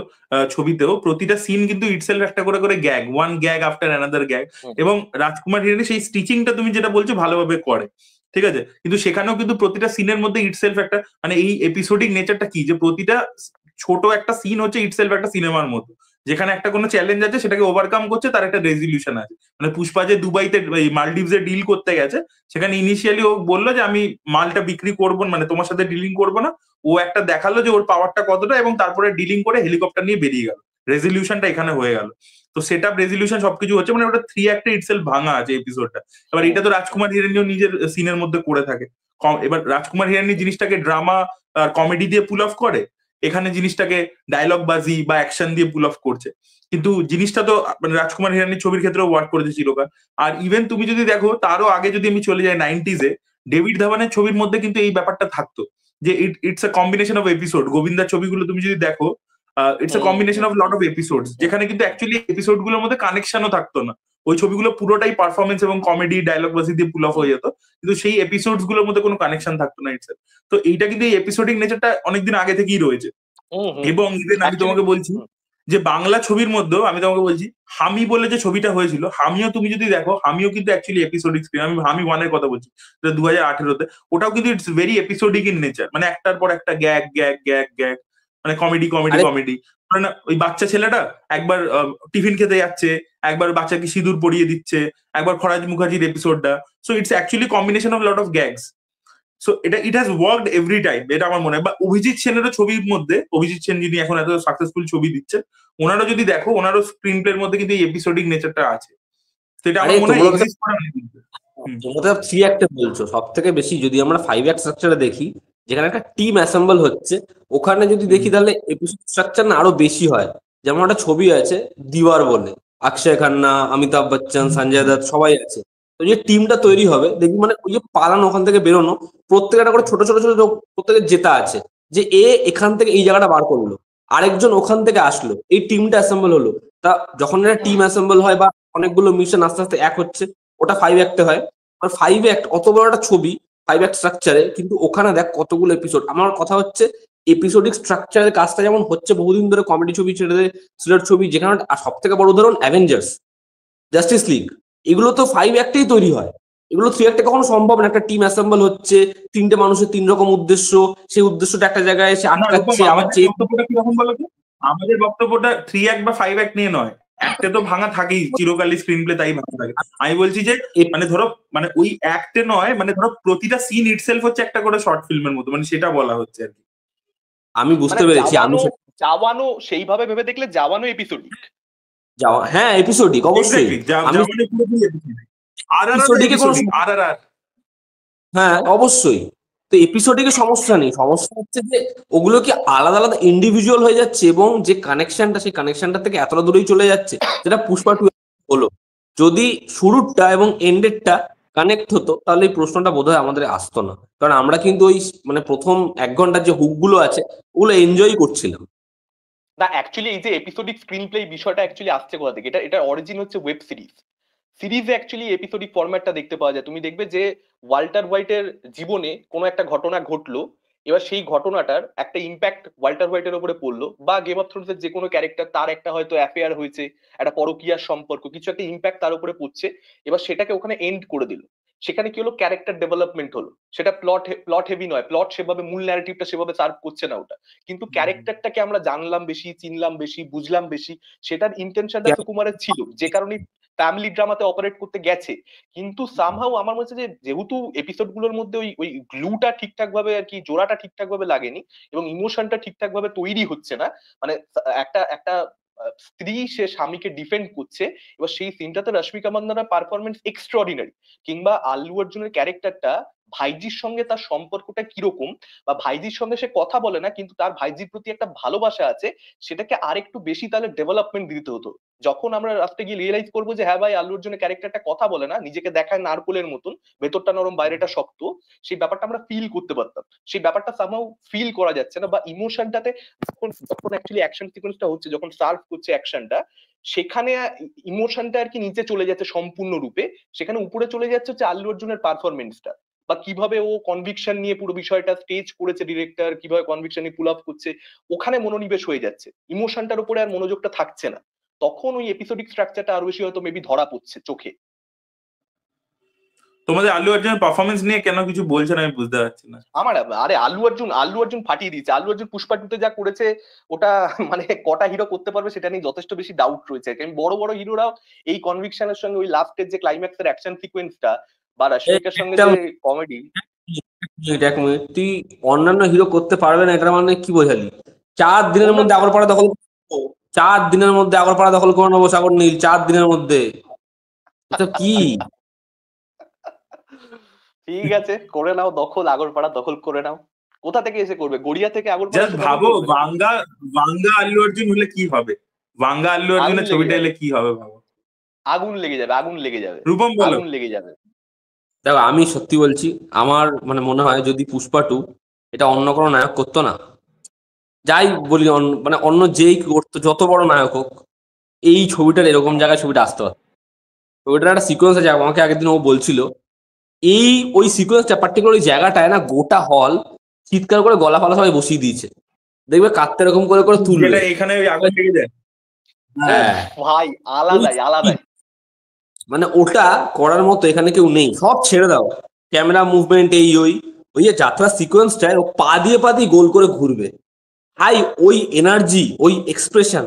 ছবিতেও প্রতিটা সিন কিন্তু ইটসেলফ একটা করে করে gag, one gag after another gag. Hmm, এবং রাজকুমার হিরানি সেই স্টিচিংটা তুমি যেটা বলছো ভালোভাবে করে, ঠিক আছে, কিন্তু সেখানেও কিন্তু প্রতিটা সিনের মধ্যে ইটসেলফ একটা, মানে এই এপিসোডিক নেচারটা কি, যে প্রতিটা ছোট একটা সিন হচ্ছে ইটসেলফ একটা সিনেমার মতো, যেখানে একটা কোনো চ্যালেঞ্জ আছে সেটাকে ওভারকাম করছে, তার একটা রেজলিউশন আছে। মানে পুষ্পা যে দুবাইতে মালদ্বীপসে ডিল করতে গেছে, সেখানে ইনিশিয়ালি ও বললো যে আমি মালটা বিক্রি করবো না, মানে তোমার সাথে ডিলিং করবো না। ও একটা দেখালো যে ওর পাওয়ারটা কতটা, এবং তারপরে ডিলিং করে হেলিকপ্টার নিয়ে বেরিয়ে গেল। রেজলিউশনটা এখানে হয়ে গেল। তো সেট আপ, রেজলিউশন সবকিছু হচ্ছে, মানে ওটা 3 অ্যাক্টে ইটসেলফ ভাঙা আছে এপিসোডটা। এবার হুম, এটা তো রাজকুমার হিরানিও নিজের সিনের মধ্যে করে থাকে। এবার রাজকুমার হিরানি জিনিসটাকে ড্রামা আর কমেডি দিয়ে পুল অফ করে, এখানে জিনিসটাকে ডায়লগ বাজি বা অ্যাকশন দিয়ে পুল অফ করছে। কিন্তু জিনিসটা তো মানে রাজকুমার হিরানির ছবির ক্ষেত্রেও ওয়ার্ক করেছে চিরকাল। আর ইভেন তুমি যদি দেখো তারও আগে যদি আমি চলে যাই 90s-এ, ডেভিড ধাওয়ানের ছবির মধ্যে কিন্তু এই ব্যাপারটা থাকতো, যে it's a combination of episode. গোবিন্দার ছবিগুলো তুমি যদি দেখো, it's a hmm, combination hmm, of lot of episodes, hmm, যেখানে কিন্তু অ্যাকচুয়ালি এপিসোড গুলোর মধ্যে কানেকশনও থাকতো না। ওই ছবিগুলো পুরোটাই পারফরমেন্স এবং কমেডি ডায়লগ বাজি দিয়ে পুল অফ হুম, হয়ে যেত, কিন্তু সেই এপিসোডস গুলোর মধ্যে কোনো কানেকশন থাকতো না ইটসেলফ। তো এইটা কিন্তু এই এপিসোডিক নেচারটা অনেকদিন আগে থেকেই রয়েছে। হুম, হুম, এবং ইভেন আমি অ্যাকচুয়ালি। তোমাকে বলছি যে বাংলা ছবির মধ্যেও আমি তোমাকে বলছি, হামি বলে যে ছবিটা হয়েছিল, হামিও তুমি যদি দেখো, হামিও কিন্তু অ্যাকচুয়ালি এপিসোডিক স্ক্রিন। আমি হামি 1 এর কথা বলছি, যেটা 2018-তে। ওটাও কিন্তু it's very episodic in nature, মানে একটার পর একটা গ্যাগ গ্যাগ গ্যাগ গ্যাগ, মানে কমেডি কমেডি আরে কমেডি। না, ওই বাচ্চা ছেলেটা একবার টিফিন খেতে যাচ্ছে, একবার বাচ্চাকে সিঁদুর পরিয়ে দিচ্ছে, একবার ফরাজ মুখার্জির এপিসোডটা। So it's actually combination of lot of gags. So এটা it has worked every time, এটা আমার মনে হয়। বা অভিজিৎ সেনেরও ছবির মধ্যে, অভিজিৎ সেন যিনি এখন এত সাকসেসফুল ছবি দিচ্ছেন, ওনারও যদি দেখো, ওনারও স্ক্রিন প্লের মধ্যে কিন্তু এই এপিসোডিক নেচারটা আছে। তো এটা আরে আমার মনে হয় তোমরা তো এক্সিস্ট করে অনেক দিন ধরে। হুম, তোমরা তো 3 অ্যাক্টে বলছো, সব থেকে বেশি যদি আমরা 5 অ্যাক্ট স্ট্রাকচারে দেখি, যেখানে একটা টিম অ্যাসেম্বল হচ্ছে, ওখানে যদি হুম, দেখি তাহলে এপিসোড স্ট্রাকচার না আরো বেশি হয়। যেমন একটা ছবি আছে দিওয়ার বলে, অক্ষয় খান্না, অমিতাভ বচ্চন, হুম, সঞ্জয় দত্ত সবাই আছে। তো যে টিমটা তৈরি হবে দেখবি, মানে ওই যে পালানো, ওখান থেকে বেরোনো, প্রত্যেকটা করে ছোট ছোট ছোট লোক, প্রত্যেকের জেতা আছে, যে এ এখান থেকে এই জায়গাটা বার করলো, আরেকজন ওখান থেকে আসলো, এই টিমটা অ্যাসেম্বল হলো। তা যখন একটা টিম অ্যাসেম্বল হয় বা অনেকগুলো মিশন আস্তে আস্তে এক হচ্ছে, ওটা 5 অ্যাক্টে হয়। আর 5 অ্যাক্ট অত বড় একটা ছবি, 5 অ্যাক্ট স্ট্রাকচারে, কিন্তু ওখানে দেখ কতগুলো এপিসোড। আমার কথা হচ্ছে এপিসোডিক স্ট্রাকচারের কাজটা যেমন হচ্ছে বহুদিন ধরে কমেডি ছবি ছেড়ে দেয়, থ্রিলার ছবি, যেখানে সব থেকে বড় উদাহরণ অ্যাভেঞ্জার্স, জাস্টিস লিগ, এগুলো তো 5 অ্যাক্টেই তৈরি হয়। এগুলো 3 অ্যাক্টে কখনো সম্ভব না। একটা টিম অ্যাসেম্বল হচ্ছে, 3টে মানুষের 3 রকম উদ্দেশ্য, সেই উদ্দেশ্যটা একটা জায়গায় এসে না রূপম, আটকাচ্ছে, আবার আমাদের চেঞ্জ। বক্তব্যটা কিরকম বলো তো? আমাদের বক্তব্যটা 3 অ্যাক্ট বা 5 অ্যাক্ট নিয়ে নয়, অ্যাক্টে তো ভাঙা থাকেই চিরকালই, স্ক্রিন প্লে তাই ভাঙা থাকে। আমি বলছি যে মানে ধরো, মানে ওই অ্যাক্টে নয়, মানে ধরো প্রতিটা সিন ইটসেলফ হচ্ছে একটা করে শর্ট ফিল্মের মতো, মানে সেটা বলা হচ্ছে আর কি। আমি মানে বুঝতে পেরেছি, আমি জাওয়ানো, জাওয়ানো সেইভাবে ভেবে দেখলে জাওয়ানো এপিসোডিক। যাওয়া, হ্যাঁ এপিসোডিক অবশ্যই। এক্স্যাক্টলি, আমি মানে পুরোপুরি এপিসোড। আর এপিসোডিকে কোনো এপিসোডিক, আর। হ্যাঁ অবশ্যই। তো এপিসোডিকে সমস্যা নেই, সমস্যা হচ্ছে যে ওগুলো কি আলাদা আলাদা ইন্ডিভিজুয়াল হয়ে যাচ্ছে, এবং যে কানেকশনটা, সেই কানেকশনটা থেকে এতটা দূরেই চলে যাচ্ছে, যেটা পুষ্পা 2 হলো। যদি শুরুরটা এবং এন্ডেরটা কানেক্ট হতো তাহলে এই প্রশ্নটা বোধহয় আমাদের আসতো না, কারণ আমরা কিন্তু ওই মানে প্রথম 1 ঘন্টার যে হুক গুলো আছে ওগুলো এনজয় করছিলাম। না অ্যাকচুয়ালি এই যে এপিসোডিক স্ক্রিন প্লে বিষয়টা অ্যাকচুয়ালি আসছে কোথা থেকে, এটা অরিজিন হচ্ছে ওয়েব সিরিজ। সিরিজে অ্যাকচুয়ালি এপিসোডিক ফরম্যাটটা দেখতে পাওয়া যায়। তুমি দেখবে যে ওয়াল্টার হোয়াইটের জীবনে কোনো একটা ঘটনা ঘটলো, এবার সেই ঘটনাটার একটা ইম্প্যাক্ট ওয়াল্টার হোয়াইটের উপরে পড়লো, বা গেম অফ থ্রোনসের যে কোনো ক্যারেক্টার তার একটা হয়তো অ্যাফেয়ার হয়েছে, একটা পরকীয়ার সম্পর্ক, কিছু একটা ইম্প্যাক্ট তার উপরে পড়ছে, এবার সেটাকে ওখানে এন্ড করে দিল। সেখানে কি হলো, ক্যারেক্টার ডেভেলপমেন্ট হলো। সেটা প্লট হেভি নয়, প্লট সেভাবে মূল ন্যারেটিভটা সেভাবে সার্ভ করছে না ওটা, কিন্তু ক্যারেক্টারটাকে আমরা জানলাম বেশি, চিনলাম বেশি, বুঝলাম বেশি। সেটার ইন্টেনশনটা সুকুমারের ছিল, যে কারণে ফ্যামিলি ড্রামাতে অপারেট করতে গেছে। কিন্তু সামহাউ আমার মনে হচ্ছে যে যেহেতু এপিসোড গুলোর মধ্যে ওই ওই গ্লুটা ঠিকঠাক ভাবে আর কি, জোড়াটা ঠিকঠাক ভাবে লাগেনি, এবং ইমোশনটা ঠিকঠাক ভাবে তৈরি হচ্ছে না। মানে একটা একটা স্ত্রী সে স্বামীকে ডিফেন্ড করছে, এবার সেই সিনটাতে রশ্মিকা মান্দানার পারফরমেন্স এক্সট্রাঅর্ডিনারি। কিংবা আল্লু অর্জুনের ক্যারেক্টারটা, ভাইজির সঙ্গে তার সম্পর্কটা কিরকম, বা ভাইজির সঙ্গে সে কথা বলে না কিন্তু তার ভাইজির প্রতি একটা ভালোবাসা আছে, সেটাকে আর একটু বেশি তাহলে ডেভেলপমেন্ট দিতে হতো। যখন আমরা রাস্তায় গিয়ে রিয়েলাইজ করবো যে হ্যাঁ ভাই, আল্লু অর্জুনের ক্যারেক্টারটা কথা বলে না, নিজেকে দেখায় নারকোলের মতন, ভেতরটা নরম বাইরেটা শক্ত, সেই ব্যাপারটা আমরা ফিল করতে পারতাম। সেই ব্যাপারটা সামহাউ ফিল করা যাচ্ছে না, বা ইমোশনটাতে যখন যখন অ্যাকচুয়ালি অ্যাকশন সিকোয়েন্সটা হচ্ছে, যখন সার্ভ করছে অ্যাকশনটা, সেখানে ইমোশনটা আর কি নিচে চলে যাচ্ছে সম্পূর্ণরূপে, সেখানে উপরে চলে যাচ্ছে হচ্ছে আল্লু অর্জুনের পারফরমেন্সটা, বা কিভাবে ও কনভিকশন নিয়ে পুরো বিষয়টা স্টেজ করেছে ডিরেক্টর, কিভাবে কনভিকশন নিয়ে পুল আপ করছে, ওখানে মনোনিবেশ হয়ে যাচ্ছে, ইমোশনটার উপরে আর মনোযোগটা থাকছে না। তখন ওই এপিসোডিক স্ট্রাকচারটা আরো বেশি হয়তো মেবি ধরা পড়ছে চোখে। তোমাদের আল্লু অর্জুনের পারফরমেন্স নিয়ে কেন কিছু বলছেন আমি বুঝতে পারছি না। আমার আরে আল্লু অর্জুন ফাটিয়ে দিয়েছে। আল্লু অর্জুন পুষ্পা টুতে যা করেছে, ওটা মানে কটা হিরো করতে পারবে সেটা নিয়ে যথেষ্ট বেশি ডাউট রয়েছে। কারণ বড় বড় হিরোরাও এই কনভিকশনের সঙ্গে ওই লাস্টের যে ক্লাইম্যাক্সের অ্যাকশন সিকোয়েন্সটা, বা রশ্মিকার সঙ্গে একটা যে কমেডি। এক মিনিট, তুই অন্যান্য হিরো করতে পারবে না এটা মানে কি বোঝালি? 4 দিনের মধ্যে আগরপাড়া দখল করে নেবো। 4 দিনের মধ্যে আগরপাড়া দখল করে নেবো সাগর নীল, 4 দিনের মধ্যে। এটা কি? ঠিক আছে, করে নাও দখল, আগরপাড়া দখল করে নাও। কোথা থেকে এসে করবে? গড়িয়া থেকে আগরপাড়া জাস্ট এসে দখল ভাবো করবে? বাঙ্গা বাঙ্গা আল্লু অর্জুন হলে কি হবে, বাঙ্গা আল্লু আগুন অর্জুনের লেগে ছবিটা যাবে, এলে কি হবে ভাবো। আগুন লেগে যাবে, আগুন লেগে যাবে, রূপম বলো। আগুন লেগে যাবে। দেখো আমি সত্যি বলছি, আমার মানে মনে হয় যদি পুষ্পা 2 এটা অন্য কোনো নায়ক করতো না, যাই বলি মানে অন্য যেই করতো, যত বড় নায়ক হোক, এই ছবিটার এরকম জায়গায় ছবিটা আসতে পারত। ছবিটার একটা সিকোয়েন্স আছে, আমাকে আগের দিন ও বলছিল, এই ওই সিকোয়েন্সটা পার্টিকুলার ওই জায়গাটায় না গোটা হল চিৎকার করে গলা ফলা সবাই বসিয়ে দিয়েছে, দেখবে কাঁদতে এরকম করে করে তুলবে। যেটা এখানে ওই আগুন লেগে যায়। হ্যাঁ ভাই আলাদাই আলাদাই। মানে ওটা করার মতো এখানে কেউ নেই, সব ছেড়ে দাও, ক্যামেরা মুভমেন্ট এই ওই ওই যে যাত্রা সিকোয়েন্সটায় ও পা দিয়ে গোল করে ঘুরবে, হাই ওই এনার্জি ওই এক্সপ্রেশন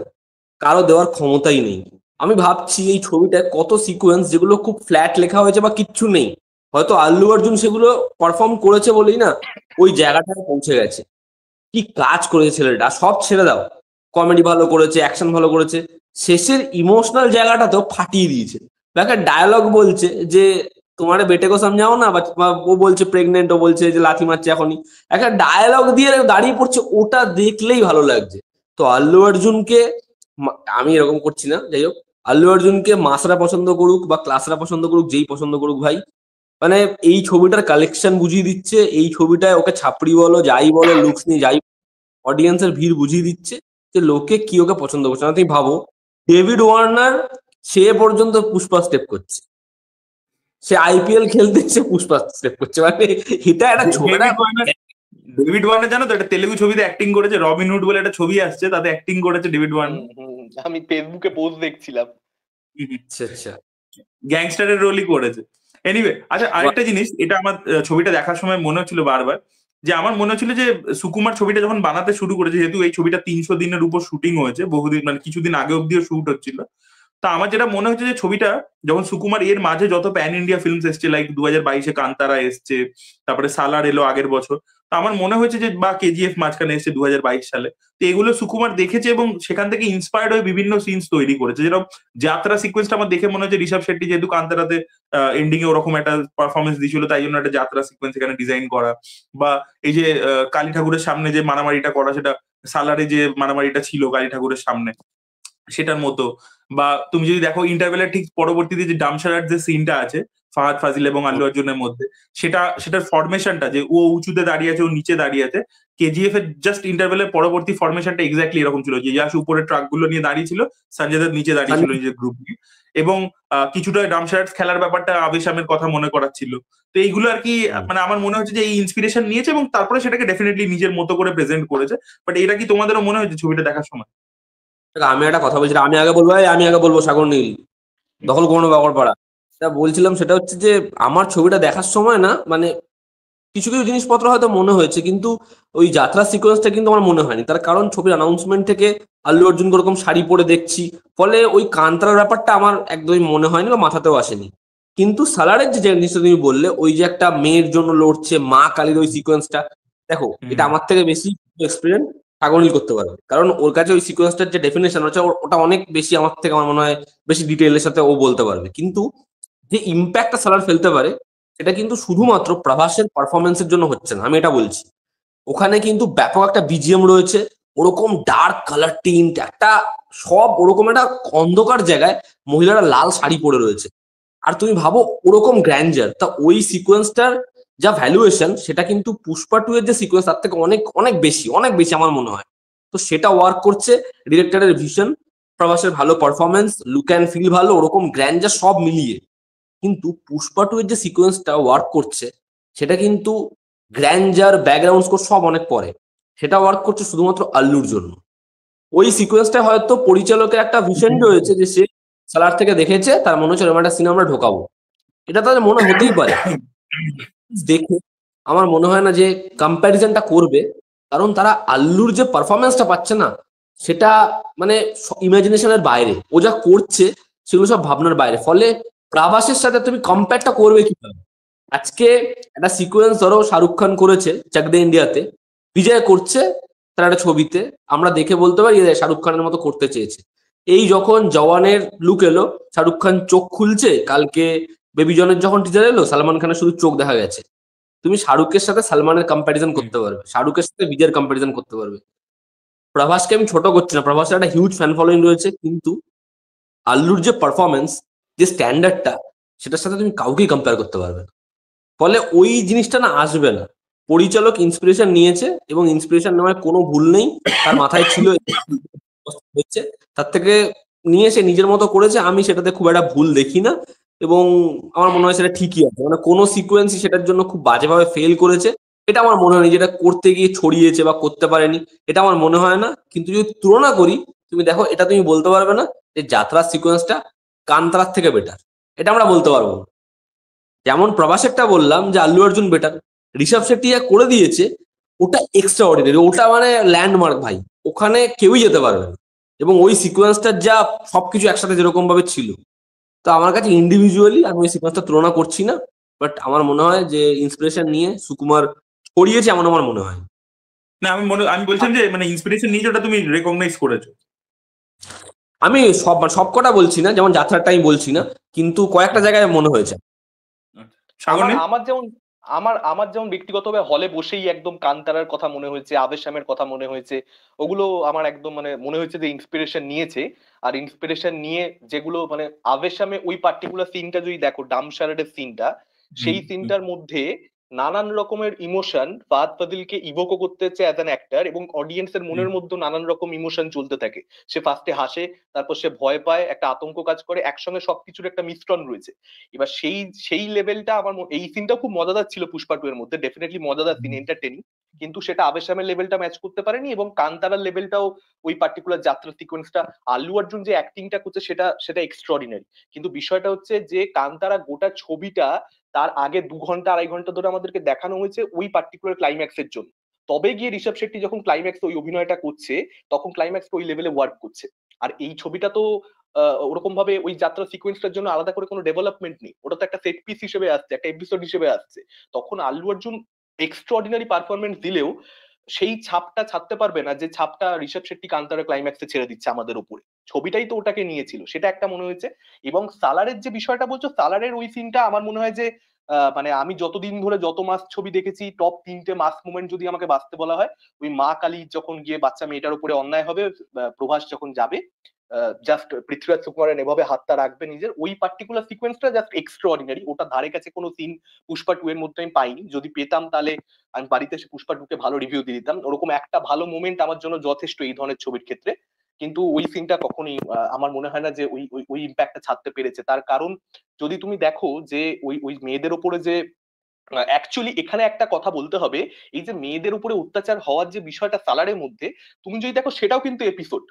কারো দেওয়ার ক্ষমতাই নেই। আমি ভাবছি এই ছবিটায় কত সিকোয়েন্স যেগুলো খুব ফ্ল্যাট লেখা হয়েছে বা কিচ্ছু নেই, হয়তো আল্লু অর্জুন সেগুলো পারফর্ম করেছে বলেই না ওই জায়গাটায় পৌঁছে গেছে। কি কাজ করেছে ছেলেটা, সব ছেড়ে দাও, কমেডি ভালো করেছে, অ্যাকশন ভালো করেছে, শেষের ইমোশনাল জায়গাটাতেও ফাটিয়ে দিয়েছে। একটা ডায়লগ বলছে যে তোমার বেটে কো সামঝাও না, বা ও বলছে প্রেগনেন্ট, ও বলছে যে লাথি মারছে এখনই, একটা ডায়লগ দিয়ে দাঁড়িয়ে পড়ছে, ওটা দেখলেই ভালো লাগছে। তো আল্লু অর্জুনকে আমি এরকম করছি না, যাই হোক, আল্লু অর্জুনকে মাসরা পছন্দ করুক বা ক্লাসরা পছন্দ করুক, যেই পছন্দ করুক ভাই, মানে এই ছবিটার কালেকশন বুঝিয়ে দিচ্ছে, এই ছবিটায় ওকে ছাপড়ি বলো যাই বলো, লুকস নিয়ে যাই, অডিয়েন্সের ভিড় বুঝিয়ে দিচ্ছে যে লোকে কি ওকে পছন্দ করছে না। তুমি ভাবো ডেভিড ওয়ার্নার সে পর্যন্ত পুষ্পা স্টেপ করছে, সে আইপিএল খেলতে সে পুষ্পা স্টেপ করছে, মানে এটা একটা ছবি না। ডেভিড ওয়ার্নার জানো তো, একটা তেলেগু ছবিতে অ্যাক্টিং করেছে, রবিনহুড বলে একটা ছবি আসছে, তাতে অ্যাক্টিং করেছে ডেভিড ওয়ার্নার। আমি ফেসবুকে পোস্ট দেখছিলাম। আচ্ছা আচ্ছা, গ্যাংস্টারের রোলই করেছে। এনিওয়ে, আচ্ছা আরেকটা জিনিস, এটা আমার ছবিটা দেখার সময় মনে হচ্ছিল বারবার, যে আমার মনে হচ্ছিল যে সুকুমার ছবিটা যখন বানাতে শুরু করেছে, যেহেতু এই ছবিটা 300 দিনের উপর শুটিং হয়েছে, বহুদিন মানে কিছুদিন আগে অব্দিও শুট হচ্ছিল, তা আমার যেটা মনে হচ্ছে যে ছবিটা যখন সুকুমার এর মাঝে যত প্যান ইন্ডিয়া ফিল্মস এসছে, লাইক 2022-এ কান্তারা এসছে, তারপরে সালার এলো আগের বছর, তো আমার মনে হয়েছে যে বা কেজিএফ মাঝখানে এসছে 2022 সালে, তো এগুলো সুকুমার দেখেছে এবং সেখান থেকে ইন্সপায়ার্ড হয়ে বিভিন্ন সিনস তৈরি করেছে। যেরকম যাত্রা সিকোয়েন্সটা আমার দেখে মনে হচ্ছে ঋষভ শেট্টি যেহেতু কান্তারাতে এন্ডিং এ ওরকম একটা পারফরমেন্স দিয়েছিল, তাই জন্য একটা যাত্রা সিকোয়েন্স এখানে ডিজাইন করা, বা এই যে কালী ঠাকুরের সামনে যে মারামারিটা করা, সেটা সালারে যে মারামারিটা ছিল কালী ঠাকুরের সামনে সেটার মতো, বা তুমি যদি দেখো ইন্টারভেলের ঠিক পরবর্তীতে যে ডামশারার যে সিনটা আছে ফাহাদ ফাজিল এবং আল্লু অর্জুনের মধ্যে, সেটার ফরমেশনটা যে ও উঁচুতে দাঁড়িয়ে আছে ও নিচে দাঁড়িয়ে আছে, কেজিএফ এর জাস্ট ইন্টারভেলের পরবর্তী ফরমেশনটা এক্স্যাক্টলি এরকম ছিল, যে ইয়াশ উপরে ট্রাক গুলো নিয়ে দাঁড়িয়ে ছিল, সঞ্জয় দত্ত নিচে দাঁড়িয়ে ছিল নিজের গ্রুপ নিয়ে। এবং কিছুটা ডামশারার খেলার ব্যাপারটা আবেশামের কথা মনে করাচ্ছিল। তো এইগুলো আর কি মানে আমার মনে হচ্ছে যে এই ইন্সপিরেশন নিয়েছে এবং তারপরে সেটাকে ডেফিনেটলি নিজের মতো করে প্রেজেন্ট করেছে। বাট এটা কি তোমাদেরও মনে হয়েছে ছবিটা দেখার সময়? আমি একটা কথা বলছিলাম, আমি আগে বলবো সাগর নীল দখল কোনো ব্যাপার পাড়া। সেটা বলছিলাম, সেটা হচ্ছে যে আমার ছবিটা দেখার সময় না মানে কিছু কিছু জিনিসপত্র হয়তো মনে হয়েছে, কিন্তু ওই যাত্রা সিকোয়েন্সটা কিন্তু আমার মনে হয়নি। তার কারণ ছবির অ্যানাউন্সমেন্ট থেকে আল্লু অর্জুন ওরকম শাড়ি পরে দেখছি, ফলে ওই কান্তারার ব্যাপারটা আমার একদমই মনে হয়নি বা মাথাতেও আসেনি। কিন্তু সালারের যে জিনিসটা তুমি বললে, ওই যে একটা মেয়ের জন্য লড়ছে, মা কালীর ওই সিকোয়েন্সটা, দেখো এটা আমার থেকে বেশি এক্সপিরিয়েন্স সাগরনীল করতে পারবে, কারণ ওর কাছে ওই সিকোয়েন্সটার যে ডেফিনেশন হচ্ছে ওটা অনেক বেশি আমার থেকে, আমার মনে হয় বেশি ডিটেইলের সাথে ও বলতে পারবে। কিন্তু যে ইম্প্যাক্টটা সালার ফেলতে পারে সেটা কিন্তু শুধুমাত্র প্রভাসের পারফরমেন্সের জন্য হচ্ছে না, আমি এটা বলছি। ওখানে কিন্তু ব্যাপক একটা বিজিএম রয়েছে, ওরকম ডার্ক কালার টিন্ট একটা, সব ওরকম একটা অন্ধকার জায়গায় মহিলারা লাল শাড়ি পরে রয়েছে, আর তুমি ভাবো ওরকম গ্র্যান্ডার, তা ওই সিকোয়েন্সটার যা ভ্যালুয়েশন সেটা কিন্তু পুষ্পা 2 এর যে সিকোয়েন্স তার থেকে অনেক অনেক বেশি আমার মনে হয়। তো সেটা ওয়ার্ক করছে, ডিরেক্টরের ভিশন, প্রভাসের ভালো পারফরমেন্স, লুক অ্যান্ড ফিল ভালো, ওরকম গ্র্যান্ডার সব মিলিয়ে। কিন্তু পুষ্পা 2 এর যে সিকোয়েন্সটা ওয়ার্ক করছে সেটা কিন্তু গ্র্যান্ডার, ব্যাকগ্রাউন্ড স্কোর সব অনেক পরে, সেটা ওয়ার্ক করছে শুধুমাত্র আল্লুর জন্য। ওই সিকোয়েন্সটা হয়তো পরিচালকের একটা ভিশন রয়েছে যে সে সালার থেকে দেখেছে, তার মনে হচ্ছে এরকম একটা সিনেমা আমরা ঢোকাবো, এটা তাদের মনে হতেই পারে। দেখে আমার মনে হয় না যে কম্প্যারিজনটা করবে, কারণ তারা আল্লুর যে পারফরমেন্সটা পাচ্ছে না সেটা মানে ইমাজিনেশনের বাইরে, ও যা করছে সেগুলো সব ভাবনার বাইরে। ফলে প্রভাসের সাথে তুমি কম্পেয়ারটা করবে কিভাবে? আজকে একটা সিকোয়েন্স ধরো শাহরুখ খান করেছে চাক দে ইন্ডিয়াতে, বিজয় করছে তার একটা ছবিতে, আমরা দেখে বলতে পারি শাহরুখ খানের মতো করতে চেয়েছে। এই যখন জওয়ানের লুক এলো, শাহরুখ খান চোখ খুলছে, কালকে বেবি জনের যখন টিজার এলো সালমান খানের শুধু চোখ দেখা গেছে। তুমি শাহরুখের সাথে সালমানের কম্প্যারিজন করতে পারবে, শাহরুখের সাথে বিজয়ের কম্প্যারিজন করতে পারবে। প্রভাসকে আমি ছোট করছি না, প্রভাসের একটা হিউজ ফ্যান ফলোইং রয়েছে, কিন্তু আল্লুর যে পারফরমেন্স, যে স্ট্যান্ডার্ডটা, সেটার সাথে তুমি কাউকেই কম্পেয়ার করতে পারবে না। ফলে ওই জিনিসটা না আসবে না। পরিচালক ইন্সপিরেশন নিয়েছে এবং ইন্সপিরেশন নেওয়ার কোনো ভুল নেই, তার মাথায় ছিল হচ্ছে, তার থেকে নিয়ে সে নিজের মতো করেছে, আমি সেটাতে খুব একটা ভুল দেখি না। এবং আমার মনে হয় সেটা ঠিকই আছে, মানে কোনো সিকোয়েন্সই সেটার জন্য খুব বাজেভাবে ফেল করেছে এটা আমার মনে হয়নি, যেটা করতে গিয়ে ছড়িয়েছে বা করতে পারেনি এটা আমার মনে হয় না। কিন্তু যদি তুলনা করি, তুমি দেখো এটা তুমি বলতে পারবে না যে যাত্রার সিকোয়েন্সটা কান্তারার থেকে বেটার, এটা আমরা বলতে পারবো না। যেমন প্রভাসেরটা বললাম যে আল্লু অর্জুন বেটার, ঋষভ শেট্টি যা করে দিয়েছে ওটা এক্সট্রা অর্ডিনারি, ওটা মানে ল্যান্ডমার্ক ভাই, ওখানে কেউই যেতে পারবে না। এবং ওই সিকোয়েন্সটার যা সবকিছু একসাথে যেরকম ভাবে ছিল, তো আমার কাছে ইন্ডিভিজুয়ালি আমি ওই সিকোয়েন্সটা তুলনা করছি না, বাট আমার মনে হয় যে ইন্সপিরেশন নিয়ে সুকুমার ছড়িয়েছে, এমন আমার মনে হয়। না আমি বলছিলাম যে মানে ইন্সপিরেশন নিয়ে ওটা তুমি রেকগনাইজ করেছো। আমি সব কটা বলছি না, যেমন যাত্রাটা আমি বলছি না, কিন্তু কয়েকটা জায়গায় মনে হয়েছে। আমার যেমন আমার যেমন ব্যক্তিগতভাবে হলে বসেই একদম কান্তারার কথা মনে হয়েছে, আবেশামের কথা মনে হয়েছে, ওগুলো আমার একদম মানে মনে হয়েছে যে ইন্সপিরেশন নিয়েছে। আর ইন্সপিরেশন নিয়ে যেগুলো মানে আবেশামে ওই পার্টিকুলার সিনটা যদি দেখো, ডামশারারের সিনটা, সেই সিনটার মধ্যে নানান রকমের ইমোশন ফাহাদ ফাজিলকে ইভোকো করতে হচ্ছে অ্যাজ অ্যান অ্যাক্টর, এবং অডিয়েন্সের মনের মধ্যে নানান রকম ইমোশন চলতে থাকে। সে ফার্স্টে হাসে, তারপর সে ভয় পায়, একটা আতঙ্ক কাজ করে, একসঙ্গে সবকিছুর একটা মিশ্রণ রয়েছে। এবার সেই লেভেলটা আমার এই সিনটাও খুব মজাদার ছিল পুষ্পা 2 এর মধ্যে, ডেফিনেটলি মজাদার সিন, এন্টারটেইনিং, কিন্তু সেটা আবেশামের লেভেলটা ম্যাচ করতে পারেনি। এবং কান্তারার লেভেলটাও ওই পার্টিকুলার যাত্রা সিকোয়েন্সটা, আল্লু অর্জুন যে অ্যাক্টিংটা করছে সেটা এক্সট্রাঅর্ডিনারি। কিন্তু বিষয়টা হচ্ছে যে কান্তারা গোটা ছবিটা তার আগে 2 ঘন্টা 2.5 ঘন্টা ধরে আমাদেরকে দেখানো হয়েছে ওই পার্টিকুলার ক্লাইম্যাক্সের জন্য। তবে গিয়ে ঋষভ শেট্টি যখন ক্লাইম্যাক্স ওই অভিনয়টা করছে, তখন ক্লাইম্যাক্স ওই লেভেলে ওয়ার্ক করছে। আর এই ছবিটা তো ওরকম ভাবে ওই যাত্রা সিকোয়েন্সটার জন্য আলাদা করে কোনো ডেভেলপমেন্ট নেই, ওটা তো একটা সেট পিস হিসেবে আসছে, একটা এপিসোড হিসেবে আসছে। তখন আল্লু অর্জুন এক্সট্রাঅর্ডিনারি পারফরমেন্স দিলেও সেই ছাপটা ছাড়তে পারবে না যে ছাপটা ঋষভ শেট্টি কান্তারা ক্লাইম্যাক্সে ছেড়ে দিচ্ছে আমাদের উপরে। ছবিটাই তো ওটাকে নিয়েছিল, সেটা একটা মনে হয়েছে। এবং সালারের যে বিষয়টা বলছো, সালারের ওই সিনটা আমার মনে হয় যে মানে আমি যতদিন ধরে যত মাস ছবি দেখেছি, টপ 3টে মাস মুভমেন্ট যদি আমাকে বাঁচতে বলা হয়, ওই মা কালী যখন গিয়ে বাচ্চা মেয়েটার উপরে অন্যায় হবে, প্রভাস যখন যাবে জাস্ট পৃথ্বীরাজ সুকুমারন এভাবে হাতটা রাখবে নিজের, ওই পার্টিকুলার সিকোয়েন্সটা জাস্ট এক্সট্রা অর্ডিনারি। ওটা ধারে কাছে কোনো সিন পুষ্পা 2 এর মধ্যে আমি পাইনি। যদি পেতাম তাহলে আমি বাড়িতে এসে পুষ্পা 2 কে ভালো রিভিউ দিয়ে দিতাম। ওরকম একটা ভালো মোমেন্ট আমার জন্য যথেষ্ট এই ধরনের ছবির ক্ষেত্রে। কিন্তু ওই সিনটা কখনোই আমার মনে হয় না যে ওই ওই ওই ইম্প্যাক্টটা ছাড়তে পেরেছে। তার কারণ যদি তুমি দেখো যে ওই ওই মেয়েদের ওপরে যে অ্যাকচুয়ালি এখানে একটা কথা বলতে হবে, এই যে মেয়েদের উপরে অত্যাচার হওয়ার যে বিষয়টা সালারের মধ্যে, তুমি যদি দেখো সেটাও কিন্তু এপিসোড।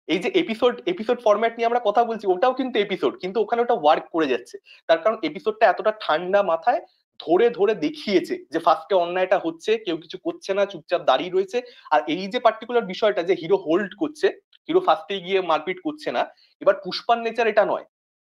এই যে এপিসোড এপিসোড ফরম্যাট নিয়ে আমরা কথা বলছি, ওটাও কিন্তু এপিসোড, কিন্তু ওখানে ওটা ওয়ার্ক করে যাচ্ছে। তার কারণ এপিসোডটা এতটা ঠান্ডা মাথায় ধরে ধরে দেখিয়েছে যে ফার্স্টে অন্যায়টা হচ্ছে, কেউ কিছু করছে না, চুপচাপ দাঁড়িয়ে রয়েছে। আর এই যে পার্টিকুলার বিষয়টা যে হিরো হোল্ড করছে, হিরো ফার্স্টে গিয়ে মারপিট করছে না, এবার পুষ্পার নেচার এটা নয়।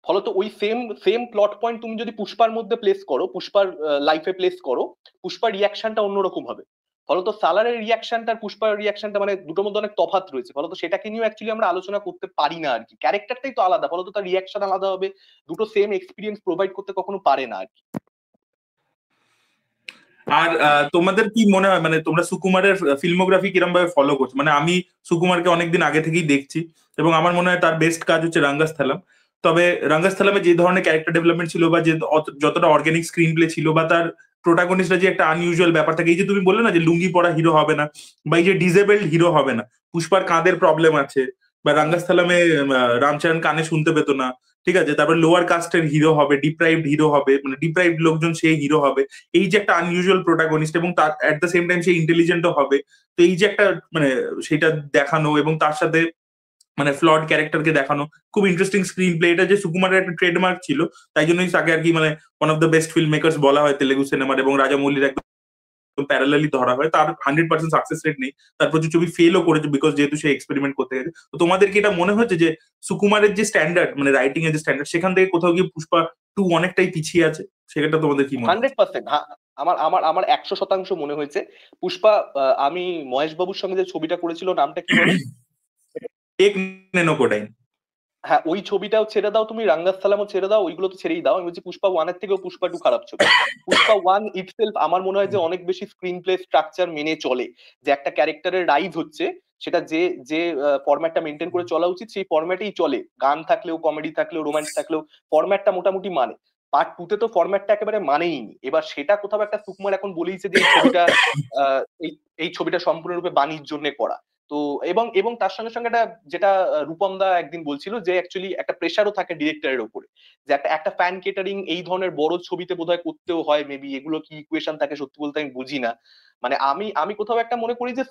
ফলত ওই সেম সেম প্লট পয়েন্ট তুমি যদি পুষ্পার মধ্যে প্লেস করো, পুষ্পার লাইফে প্লেস করো, পুষ্পার রিয়াকশনটা অন্যরকম হবে। ফলত সালারের রিয়াকশনটা আর পুষ্পার রিয়াকশনটা মানে দুটোর মধ্যে অনেক তফাৎ রয়েছে। ফলত সেটাকে নিয়েও অ্যাকচুয়ালি আমরা আলোচনা করতে পারি না আর কি। ক্যারেক্টারটাই তো আলাদা, ফলত তার রিয়াকশন আলাদা হবে। দুটো সেম এক্সপিরিয়েন্স প্রোভাইড করতে কখনো পারে না আর কি। আর তোমাদের কি মনে হয়, মানে তোমরা সুকুমারের ফিল্মোগ্রাফি কিরকম ভাবে ফলো করছো? মানে আমি সুকুমারকে অনেকদিন আগে থেকেই দেখছি এবং আমার মনে হয় তার বেস্ট কাজ হচ্ছে রাঙ্গাস্থলম। তবে রাঙ্গাস্থলমে যে ধরনের ক্যারেক্টার ডেভেলপমেন্ট ছিল বা যে যতটা অর্গানিক স্ক্রিন প্লে ছিল বা তার প্রোটাগনিস্টরা যে একটা আনইউজুয়াল ব্যাপার থাকে, এই যে তুমি বললে না যে লুঙ্গি পরা হিরো হবে না বা এই যে ডিজেবলড হিরো হবে না, পুষ্পার কাঁধের প্রবলেম আছে, বা রাঙ্গাস্থলমে রামচরণ কানে শুনতে পেতো না, ঠিক আছে, তারপর লোয়ার কাস্টের হিরো হবে, ডিপ্রাইভড হিরো হবে, মানে ডিপ্রাইভড লোকজন সে হিরো হবে, এই যে একটা আনইউজুয়াল প্রোটাগনিস্ট এবং তার এট দ্য সেম টাইম সে ইন্টেলিজেন্টও হবে। তো এই যে একটা মানে সেটা দেখানো এবং তার সাথে মানে ফ্লড ক্যারেক্টারকে দেখানো, খুব ইন্টারেস্টিং স্ক্রিন প্লে, এটা যে সুকুমারের একটা ট্রেডমার্ক ছিল, তাই জন্যই তাকে আর কি মানে one of the best film makers বলা হয় তেলেগু সিনেমার। এবং রাজামৌলির একদম প্যারালালি ধরা হয়। তার 100% সাকসেস রেট নেই, তার প্রচুর ছবি ফেলও করেছে বিকজ যেহেতু সে এক্সপেরিমেন্ট করতে গেছে। তো তোমাদের কি এটা মনে হচ্ছে যে সুকুমারের যে স্ট্যান্ডার্ড মানে রাইটিং এর যে স্ট্যান্ডার্ড, সেখান থেকে কোথাও গিয়ে পুষ্পা 2 অনেকটাই পিছিয়ে আছে? সেটা তোমাদের কি মনে হয়? 100%। আমার আমার আমার 100% মনে হয়েছে পুষ্পা। আমি মহেশ বাবুর সঙ্গে যে ছবিটা করেছিল, নামটা কি বলো? টেক নেনোকোডাইন। হ্যাঁ, ওই ছবিটাও ছেড়ে দাও, তুমি রাঙ্গাস্থলামও ছেড়ে দাও, ওইগুলো তো ছেড়েই দাও। আমি বলছি পুষ্পা 1 এর থেকেও পুষ্পা 2 খারাপ ছবি। পুষ্পা 1 ইটসেলফ আমার মনে হয় যে অনেক বেশি স্ক্রিন প্লে স্ট্রাকচার মেনে চলে, যে একটা ক্যারেক্টারের রাইজ হচ্ছে সেটা যে যে ফরম্যাটটা মেনটেন করে চলা উচিত সেই ফরম্যাটেই চলে। গান থাকলেও, কমেডি থাকলেও, রোম্যান্স থাকলেও ফরম্যাটটা মোটামুটি মানে। পার্ট 2 তে তো ফরম্যাটটা একেবারে মানেই নি। এবার সেটা কোথাও একটা সুকুমার এখন বলেইছে যে এই ছবিটা এই ছবিটা সম্পূর্ণরূপে বাণীর জন্য করা। তো এবং এবং তার সঙ্গে সঙ্গে একটা যেটা রূপম দা একদিন বলছিল যে অ্যাকচুয়ালি একটা প্রেশারও থাকে ডিরেক্টরের উপরে, যে একটা ফ্যান কেটারিং এই ধরনের বড় ছবিতে বোধহয় করতেও হয় মেবি। এগুলো কি ইকুয়েশন থাকে সত্যি বলতে আমি বুঝি না। মানে আমি আমি কোথাও একটা মনে করি যে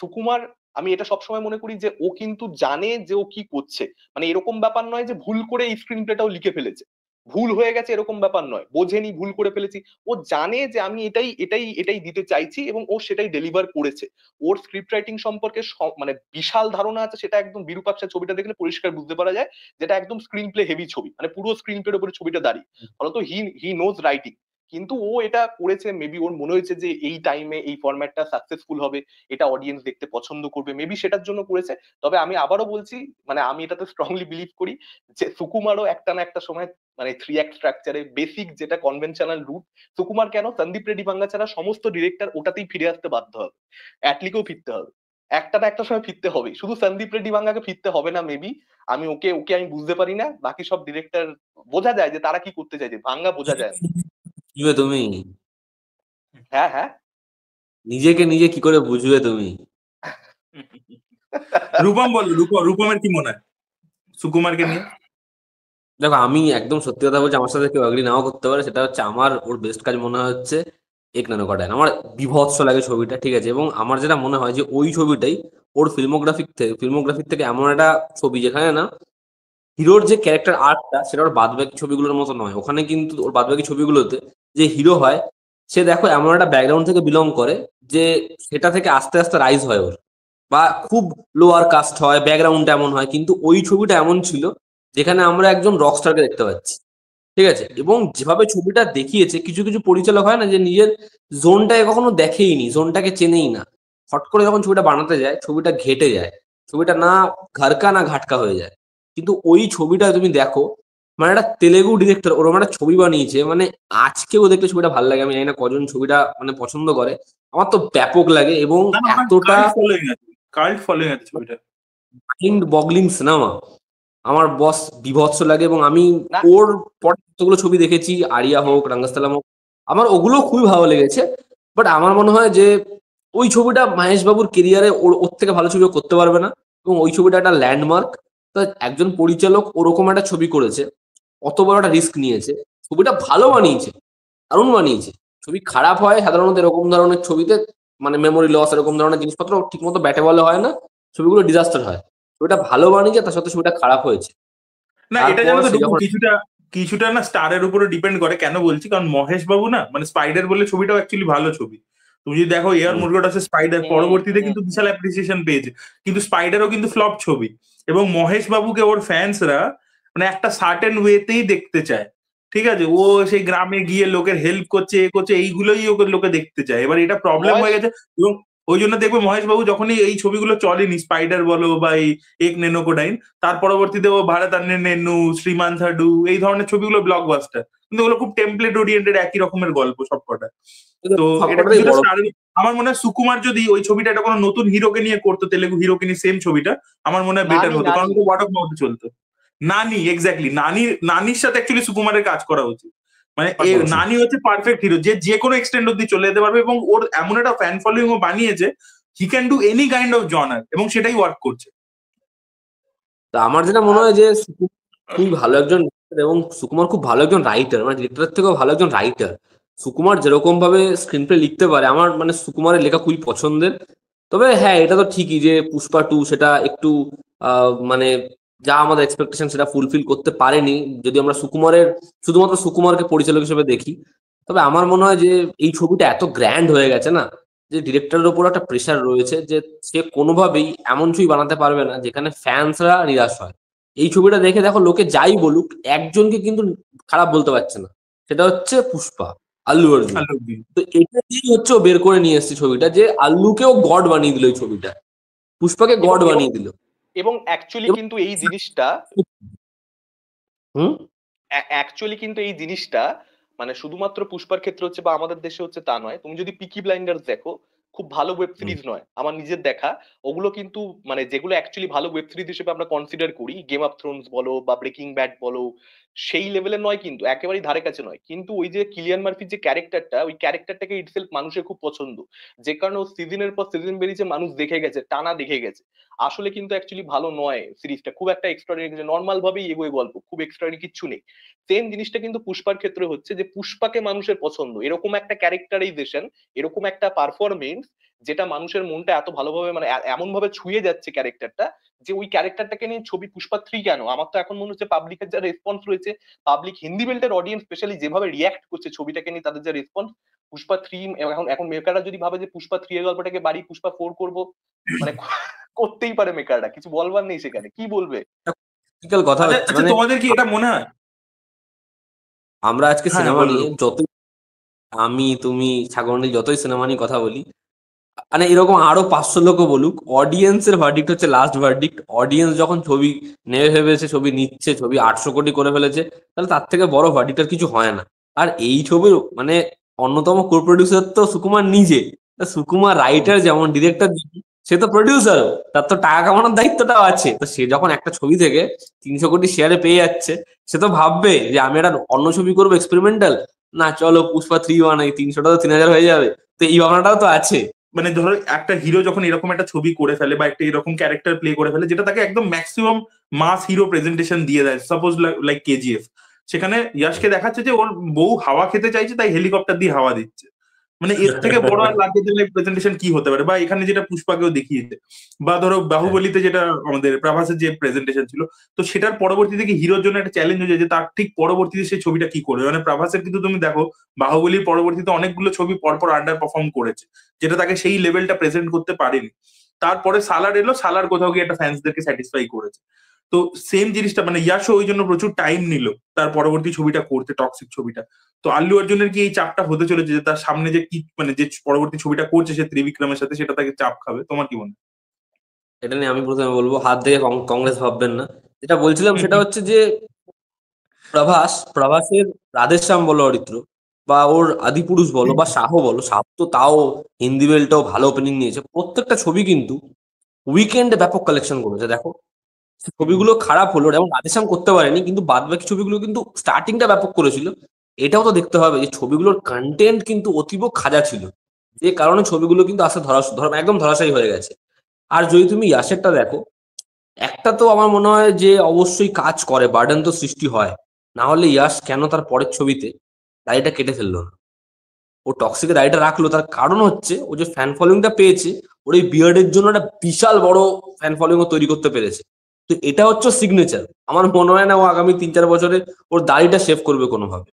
সুকুমার, আমি এটা সবসময় মনে করি যে ও কিন্তু জানে যে ও কি করছে। মানে এরকম ব্যাপার নয় যে ভুল করে এই স্ক্রিন প্লেটাও লিখে ফেলেছে, ভুল হয়ে গেছে এরকম ব্যাপার নয়, বোঝেনি ভুল করে ফেলেছি। ও জানে যে আমি এটাই এটাই এটাই দিতে চাইছি এবং ও সেটাই ডেলিভার করেছে। ওর স্ক্রিপ্ট রাইটিং সম্পর্কে মানে বিশাল ধারণা আছে, সেটা একদম বিরূপাক্ষা ছবিটা দেখলে পরিষ্কার বুঝতে পারা যায়, যেটা একদম স্ক্রিন প্লে হেভি ছবি, মানে পুরো স্ক্রিন প্লের উপরে ছবিটা দাঁড়িয়ে। ফলত হি নোজ রাইটিং। কিন্তু ও এটা করেছে মেবি ওর মনে হয়েছে যে এই টাইমে এই ফরম্যাটটা সাকসেসফুল হবে, এটা অডিয়েন্স দেখতে পছন্দ করবে, মেবি সেটার জন্য করেছে। তবে আমি আবারও বলছি, মানে আমি এটাতে স্ট্রংলি বিলিভ করি যে সুকুমারও একটা না একটা সময় মানে 3 অ্যাক্ট স্ট্রাকচারে বেসিক যেটা কনভেনশনাল রুট, সুকুমার কেন সন্দীপ রেড্ডি বাঙ্গা ছাড়া সমস্ত ডিরেক্টর ওটাতেই ফিরে আসতে বাধ্য হবে, অ্যাটলিকেও ফিরতে হবে, একটা না একটা সময় ফিরতে হবে। শুধু সন্দীপ রেড্ডি বাঙ্গাকে ফিরতে হবে না মেবি, আমি ওকে ওকে আমি বুঝতে পারি না, বাকি সব ডিরেক্টর বোঝা যায় যে তারা কি করতে চাইছে, ভাঙ্গা বোঝা যায় না। বুঝবে তুমি হ্যাঁ হ্যাঁ। নিজেকে নিজে কি করে বুঝবে তুমি? রূপম বল, রূপমের কি মনে হয় সুকুমারকে নিয়ে? দেখো, আমি একদম সত্যি কথা বলছি, আমার সাথে কেউ এগ্রি নাও করতে পারে। সেটা হচ্ছে আমার ওর বেস্ট কাজ মনে হচ্ছে এক নানকাডায়ন। আমার বিভৎস লাগে ছবিটা, ঠিক আছে, এবং আমার যেটা মনে হয় যে ওই ছবিটাই ওর ফিল্মোগ্রাফির থেকে এমন একটা ছবি যেখানে না হিরোর যে ক্যারেক্টার আর্টটা সেটা ওর বাদবাকি ছবিগুলোর মতো নয়। ওখানে কিন্তু ওর বাদবাকি ছবিগুলোতে যে হিরো হয় সে দেখো এমন একটা ব্যাকগ্রাউন্ড থেকে বিলং করে যে সেটা থেকে আস্তে আস্তে রাইজ হয় ওর, বা খুব লোয়ার কাস্ট হয়, ব্যাকগ্রাউন্ডটা এমন হয়। কিন্তু ওই ছবিটা এমন ছিল যেখানে আমরা একজন রকস্টারকে দেখতে পাচ্ছি, ঠিক আছে। এবং যেভাবে ছবিটা দেখিয়েছে, কিছু কিছু পরিচালক হয় না যে নিজের জোনটাকে কখনো দেখেইনি, জোনটাকে চেনেই না, হট করে যখন ছবিটা বানাতে যায় ছবিটা ঘেটে যায়, ছবিটা না ঘারকা না ঘাটকা হয়ে যায়। কিন্তু ওই ছবিটা তুমি দেখো, মানে একটা তেলেগু ডিরেক্টর ওরকম একটা ছবি বানিয়েছে, মানে আজকেও দেখলে ছবিটা ভালো লাগে। আমি জানি না কজন ছবিটা মানে পছন্দ করে, আমার তো ব্যাপক লাগে। এবং এতটা কাল্ট ফলোইং আছে ছবিটা। Mind boggling cinema. আমার বস বিভৎস লাগে, এবং আমি না ওর পরে যতগুলো ছবি দেখেছি, আরিয়া হোক, রাঙ্গাস্থলাম হোক, আমার ওগুলো খুবই ভালো লেগেছে। বাট আমার মনে হয় যে ওই ছবিটা মাহেশ বাবুর কেরিয়ারে ওর থেকে ভালো ছবি ও করতে পারবে না, এবং ওই ছবিটা একটা ল্যান্ডমার্ক। তো একজন পরিচালক ওরকম একটা ছবি করেছে, অত বড় একটা রিস্ক নিয়েছে, ছবিটা ভালো বানিয়েছে, দারুণ বানিয়েছে। ছবি খারাপ হয় সাধারণত এরকম ধরনের ছবিতে, মানে মেমোরি লস এরকম ধরনের জিনিসপত্র ঠিকমতো ব্যাটে বলে হয় না, ছবিগুলো ডিজাস্টার হয়। ছবিটা ভালো বানিয়েছে, তার সাথে ছবিটা খারাপ হয়েছে। না এটা তারপর জানো তো সে ডুকু, যখন কিছুটা কিছুটা না স্টারের উপরে ডিপেন্ড করে। কেন বলছি, কারণ মহেশ বাবু না মানে স্পাইডার বলে ছবিটাও অ্যাকচুয়ালি ভালো ছবি। তুমি যদি দেখো এয়ার হুম, মুরগাটাসের স্পাইডার হুম পরবর্তীতে হুম কিন্তু হুম বিশাল অ্যাপ্রিসিয়েশন পেয়েছে, কিন্তু স্পাইডারও কিন্তু ফ্লপ ছবি। এবং মহেশ বাবুকে ওর ফ্যান্সরা মানে একটা সার্টেন ওয়েতেই দেখতে চায়। ঠিক আছে, ও সেই গ্রামে গিয়ে লোকের হেল্প করছে, এ করছে, এইগুলোই ওকে লোকে দেখতে চায়। এবার এটা প্রবলেম মহেশ হয়ে গেছে। এবং ওই জন্য দেখবে মহেশ বাবু যখনই এই ছবিগুলো চলেনি, স্পাইডার বলো বা এই এক নেনোকোডাইন, তার পরবর্তীতে ও ভারত আন্নে নেনু, শ্রীমান সাডু, এই ধরনের ছবিগুলো ব্লকবাস্টার, কিন্তু ওগুলো খুব টেমপ্লেট ওরিয়েন্টেড, একই রকমের গল্প সবকটা। তো এটা সবকটাই কিছুটা বড়। আমার মনে হয় সুকুমার যদি ওই ছবিটা একটা কোনো নতুন হিরোকে নিয়ে করতো, তেলেগু হিরোকে নিয়ে সেম ছবিটা, আমার মনে হয় বেটার নানি হতো, কারণ নানি ওটা ওয়ার্ড অফ মাউথে চলতো। নানি, এক্স্যাক্টলি, নানির সাথে অ্যাকচুয়ালি সুকুমারের কাজ করা উচিত। মানে এ পাশাপাশি। নানি হচ্ছে পারফেক্ট হিরো, যে যে কোনো এক্সটেন্ড অব্দি চলে যেতে পারবে, এবং ওর এমন একটা ফ্যান ফলোইং ও বানিয়েছে, he can do any kind of genre, এবং সেটাই ওয়ার্ক করছে। তা আমার যেটা মনে আর হয় যে সুকুমার খুবই ভালো একজন director, এবং সুকুমার খুব ভালো একজন রাইটার, মানে ডিরেক্টরের থেকেও ভালো একজন রাইটার। সুকুমার যেরকম ভাবে স্ক্রিন প্লে লিখতে পারে, আমার মানে সুকুমারের লেখা খুবই পছন্দের। তবে হ্যাঁ, এটা তো ঠিকই যে পুষ্পা টু সেটা একটু মানে যা আমাদের এক্সপেকটেশন সেটা ফুলফিল করতে পারেনি, যদি আমরা সুকুমারের শুধুমাত্র সুকুমারকে পরিচালক হিসেবে দেখি। তবে আমার মনে হয় যে এই ছবিটা এত গ্র্যান্ড হয়ে গেছে না, যে ডিরেক্টরের উপর একটা প্রেশার রয়েছে, যে সে কোনোভাবেই এমন ছবি বানাতে পারবে না যেখানে ফ্যান্সরা নিরাশ হয়। এই ছবিটা দেখে দেখো, লোকে যাই বলুক, একজনকে কিন্তু খারাপ বলতে পারছে না, সেটা হচ্ছে পুষ্পা, আল্লু অর্জুন। আল্লুদ্দিন। তো এটা দিয়েই হচ্ছে ও বের করে নিয়ে এসছে ছবিটা, যে আল্লুকেও গড বানিয়ে দিল এই ছবিটা, পুষ্পাকে এবং গড এবং বানিয়ে দিল। এবং অ্যাকচুয়ালি এবং কিন্তু এই জিনিসটা হুম, অ্যাকচুয়ালি কিন্তু এই জিনিসটা মানে শুধুমাত্র পুষ্পার ক্ষেত্রে হচ্ছে বা আমাদের দেশে হচ্ছে তা নয়। তুমি যদি পিকি ব্লাইন্ডার্স দেখো, খুব ভালো ওয়েব হুম, সিরিজ নয় আমার নিজের দেখা। ওগুলো কিন্তু মানে যেগুলো অ্যাকচুয়ালি ভালো ওয়েব সিরিজ হিসেবে আমরা কনসিডার করি, গেম অফ থ্রোনস বলো বা ব্রেকিং ব্যাড বলো, সেই লেভেলের নয়, কিন্তু একেবারেই ধারে কাছে নয়। কিন্তু ওই যে কিলিয়ান মার্ফির যে ক্যারেক্টারটা, ওই ক্যারেক্টারটাকে ইটসেলফ মানুষের খুব পছন্দ, যে কারণে ও সিজনের পর সিজন বেরিয়েছে, মানুষ দেখে গেছে, টানা দেখে গেছে। আসলে কিন্তু অ্যাকচুয়ালি ভালো নয় সিরিজটা, খুব একটা এক্সট্রাঅর্ডিনারি, নর্মাল ভাবেই এগোয় গল্প, খুব এক্সট্রাঅর্ডিনারি কিচ্ছু নেই। সেম জিনিসটা কিন্তু পুষ্পার ক্ষেত্রে হচ্ছে, যে পুষ্পাকে মানুষের পছন্দ, এরকম একটা ক্যারেক্টারাইজেশন, এরকম একটা পারফরমেন্স, যেটা মানুষের মনটা এত ভালোভাবে মানে এমন ভাবে ছুঁয়ে যাচ্ছে ক্যারেক্টারটা, যে ওই ক্যারেক্টারটাকে নিয়ে ছবি পুষ্পা 3 কেন, আমার তো এখন মনে হচ্ছে পাবলিকের যা রেসপন্স রয়েছে, পাবলিক হিন্দি বেল্টের অডিয়েন্স স্পেশালি যেভাবে রিয়াক্ট করছে ছবিটাকে নিয়ে, তাদের যা রেসপন্স, পুষ্পা 3, এখন এখন মেকাররা যদি ভাবে যে পুষ্পা 3 এর গল্পটাকে বাড়ি পুষ্পা 4 করবো, মানে করতেই পারে মেকাররা, কিছু বলবার নেই সেখানে, কি বলবে। একটা কথা আচ্ছা হচ্ছে আচ্ছা, মানে তোমাদের কি এটা মনে হয়? আমরা আজকে হ্যাঁ হ্যাঁ, সিনেমা বলো নিয়ে বলো। যতই, আমি তুমি সাগরনীল যতই সিনেমা নিয়ে কথা বলি, মানে এরকম আরো 500 লোকও বলুক, অডিয়েন্সের ভার্ডিক্ট হচ্ছে লাস্ট ভার্ডিক্ট। অডিয়েন্স যখন ছবি নেমে ফেলেছে, ছবি নিচ্ছে, ছবি 800 কোটি করে ফেলেছে, তাহলে তার থেকে বড় ভার্ডিক্ট আর কিছু হয় না। আর এই ছবির মানে অন্যতম কো প্রডিউসার তো সুকুমার নিজে। তা সুকুমার হুম। রাইটার যেমন, ডিরেক্টর, সে তো প্রডিউসারও, তার তো টাকা কামানোর দায়িত্বটাও আছে। তো সে যখন একটা ছবি থেকে 300 কোটি শেয়ারে পেয়ে যাচ্ছে, সে তো ভাববে যে আমি একটা অন্য ছবি করবো এক্সপেরিমেন্টাল, না চলো পুষ্পা 3 বানাই, 300টা তো 3000 হয়ে যাবে। তো এই ভাবনাটাও তো আছে। মানে ধরো একটা হিরো যখন এরকম একটা ছবি করে ফেলে বা একটা এরকম ক্যারেক্টার প্লে করে ফেলে, যেটা তাকে একদম ম্যাক্সিমাম মাস হিরো প্রেজেন্টেশন দিয়ে দেয়, সাপোজ লাইক কেজিএফ, সেখানে ইয়াশকে দেখাচ্ছে যে ওর বউ হাওয়া খেতে চাইছে, তাই হেলিকপ্টার দিয়ে হাওয়া দিচ্ছে। মানে এর থেকে বড় are larger than life presentation কি হতে পারে? বা এখানে যেটা পুষ্পাকেও দেখিয়েছে, বা ধরো বাহুবলীতে যেটা আমাদের প্রভাসের যে প্রেজেন্টেশন ছিল, তো সেটার পরবর্তীতে কি হিরোর জন্য একটা চ্যালেঞ্জ হয়ে যায় যে তার ঠিক পরবর্তীতে সেই ছবিটা কি করবে। মানে প্রভাসের কিন্তু তুমি দেখো, বাহুবলীর পরবর্তীতে অনেকগুলো ছবি পরপর আন্ডার পারফর্ম করেছে, যেটা তাকে সেই লেভেলটা প্রেজেন্ট করতে পারেনি। তারপরে সালার এলো, সালার কোথাও গিয়ে একটা ফ্যান্সদেরকে স্যাটিসফাই করেছে। তো সেম জিনিসটা মানে ইয়াশও ওই জন্য প্রচুর টাইম নিল তার পরবর্তী ছবিটা করতে, টক্সিক ছবিটা। তো আল্লু অর্জুনের কি এই চাপটা হতে চলেছে যে তার সামনে যে কি মানে যে পরবর্তী ছবিটা করছে সে ত্রিবিক্রমের সাথে, সেটা তাকে চাপ খাবে? তোমার কি মনে হয়? এটা নিয়ে আমি প্রথমে বলবো, হাত দিয়ে কংগ্রেস ভাববেন না। যেটা বলছিলাম সেটা হচ্ছে যে প্রভাসের রাধেশ্যাম বলো, অরিত্র, বা ওর আদিপুরুষ বলো, বা শাহ বলো, শাহ তো তাও হিন্দি বেলটাও ভালো ওপেনিং নিয়েছে। প্রত্যেকটা ছবি কিন্তু উইকেন্ডে ব্যাপক কালেকশন করেছে। দেখো ছবিগুলো খারাপ হলো, যেমন রাধেশ্যাম করতে পারেনি, কিন্তু বাদ বাকি ছবিগুলো কিন্তু স্টার্টিংটা ব্যাপক করেছিল। এটাও তো দেখতে হবে যে ছবিগুলোর কন্টেন্ট কিন্তু অতীব খাজা ছিল, যে কারণে ছবিগুলো কিন্তু আসলে একদম ধরাশায়ী হয়ে গেছে। আর যদি তুমি ইয়াসেরটা দেখো, একটা তো আমার মনে হয় যে অবশ্যই কাজ করে, বার্ডেন তো সৃষ্টি হয়। না হলে ইয়াস কেন তার পরের ছবিতে দাড়িটা কেটে ফেললো না? ও টক্সিকে দাড়িটা রাখলো, তার কারণ হচ্ছে ও যে ফ্যান ফলোইংটা পেয়েছে, ওর এই বিয়ার্ডের জন্য একটা বিশাল বড় ফ্যান ফলোইং ও তৈরি করতে পেরেছে। তো এটা হচ্ছে সিগনেচার। আমার মনে হয় না ও আগামী 3-4 বছরে ওর দাড়িটা শেভ করবে কোনোভাবে।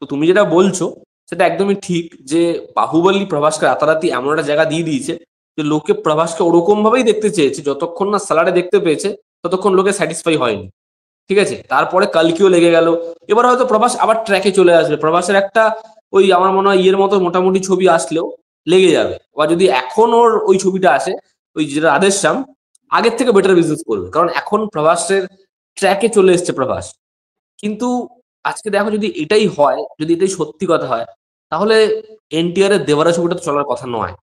তো তুমি যেটা বলছো সেটা একদমই ঠিক, যে বাহুবলী প্রভাসকে রাতারাতি এমন একটা জায়গা দিয়ে দিয়েছে যে লোকে প্রভাসকে ওরকম ভাবেই দেখতে চেয়েছে। যতক্ষণ না সালারে দেখতে পেয়েছে ততক্ষণ লোকে স্যাটিসফাই হয়নি। ঠিক আছে, তারপরে কালকিও লেগে গেল। এবার হয়তো প্রভাস আবার ট্র্যাকে চলে আসবে, প্রভাসের একটা ওই আমার মনে হয় ইয়ের মতো মোটামুটি ছবি আসলেও লেগে যাবে। বা যদি এখন ওর ওই ছবিটা আসে, ওই যেটা রাধেশ্যাম, আগের থেকে বেটার বিজনেস করবে, কারণ এখন প্রভাসের ট্র্যাকে চলে এসছে প্রভাস। কিন্তু আজকে দেখো যদি এটাই হয়, যদি এটাই সত্যি কথা হয়, তাহলে এনটিআর এর দেওয়ারা ছবিটা তো চলার কথা নয়।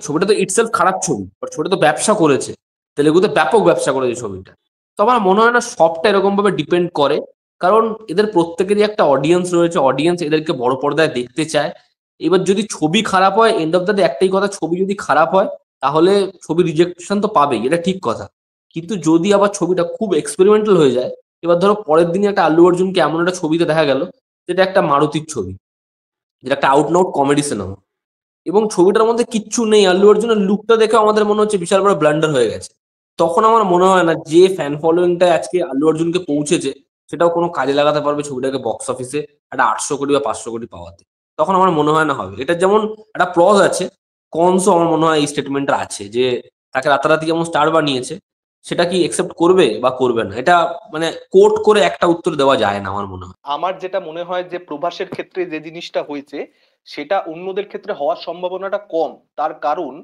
ছবিটা তো ইটসেলফ খারাপ ছবি, বাট ছবিটা তো ব্যবসা করেছে, তেলেগুতে ব্যাপক ব্যবসা করেছে ছবিটা। তো আমার মনে হয় না সবটা এরকম ভাবে ডিপেন্ড করে, কারণ এদের প্রত্যেকেরই একটা অডিয়েন্স রয়েছে, অডিয়েন্স এদেরকে বড় পর্দায় দেখতে চায়। এবার যদি ছবি খারাপ হয়, এন্ড অফ দ্য ডে একটাই কথা, ছবি যদি খারাপ হয় তাহলে ছবি রিজেকশন তো পাবেই, এটা ঠিক কথা। কিন্তু যদি আবার ছবিটা খুব এক্সপেরিমেন্টাল হয়ে যায়, এবার ধরো পরের দিনই একটা আল্লু অর্জুনকে এমন একটা ছবিতে দেখা গেল যেটা একটা মারুতির ছবি, যেটা একটা আউট নাউট কমেডি সিনেমা, এবং ছবিটার মধ্যে কিচ্ছু নেই, আল্লু অর্জুনের লুকটা দেখে আমাদের মনে হচ্ছে বিশাল বড় ব্লান্ডার হয়ে গেছে, তখন আমার মনে হয় না যে ফ্যান ফলোয়িংটা আজকে আল্লু অর্জুনকে পৌঁছেছে সেটাও কোনো কাজে লাগাতে পারবে ছবিটাকে বক্স অফিসে একটা 800 কোটি বা 500 কোটি পাওয়াতে। তখন আমার মনে হয় না হবে। এটা যেমন একটা প্রজ আছে, কনসও আমার মনে হয় এই স্টেটমেন্টটা আছে যে তাকে রাতারাতি যেমন স্টার বানিয়েছে, সেটা কি একসেপ্ট করবে বা করবে না, এটা মানে কোট করে একটা উত্তর দেওয়া যায় না আমার মনে হয়। আমার যেটা মনে হয় যে প্রভাসের ক্ষেত্রে যে জিনিসটা হয়েছে সেটা অন্যদের ক্ষেত্রে হওয়ার সম্ভাবনাটা কম। তার কারণ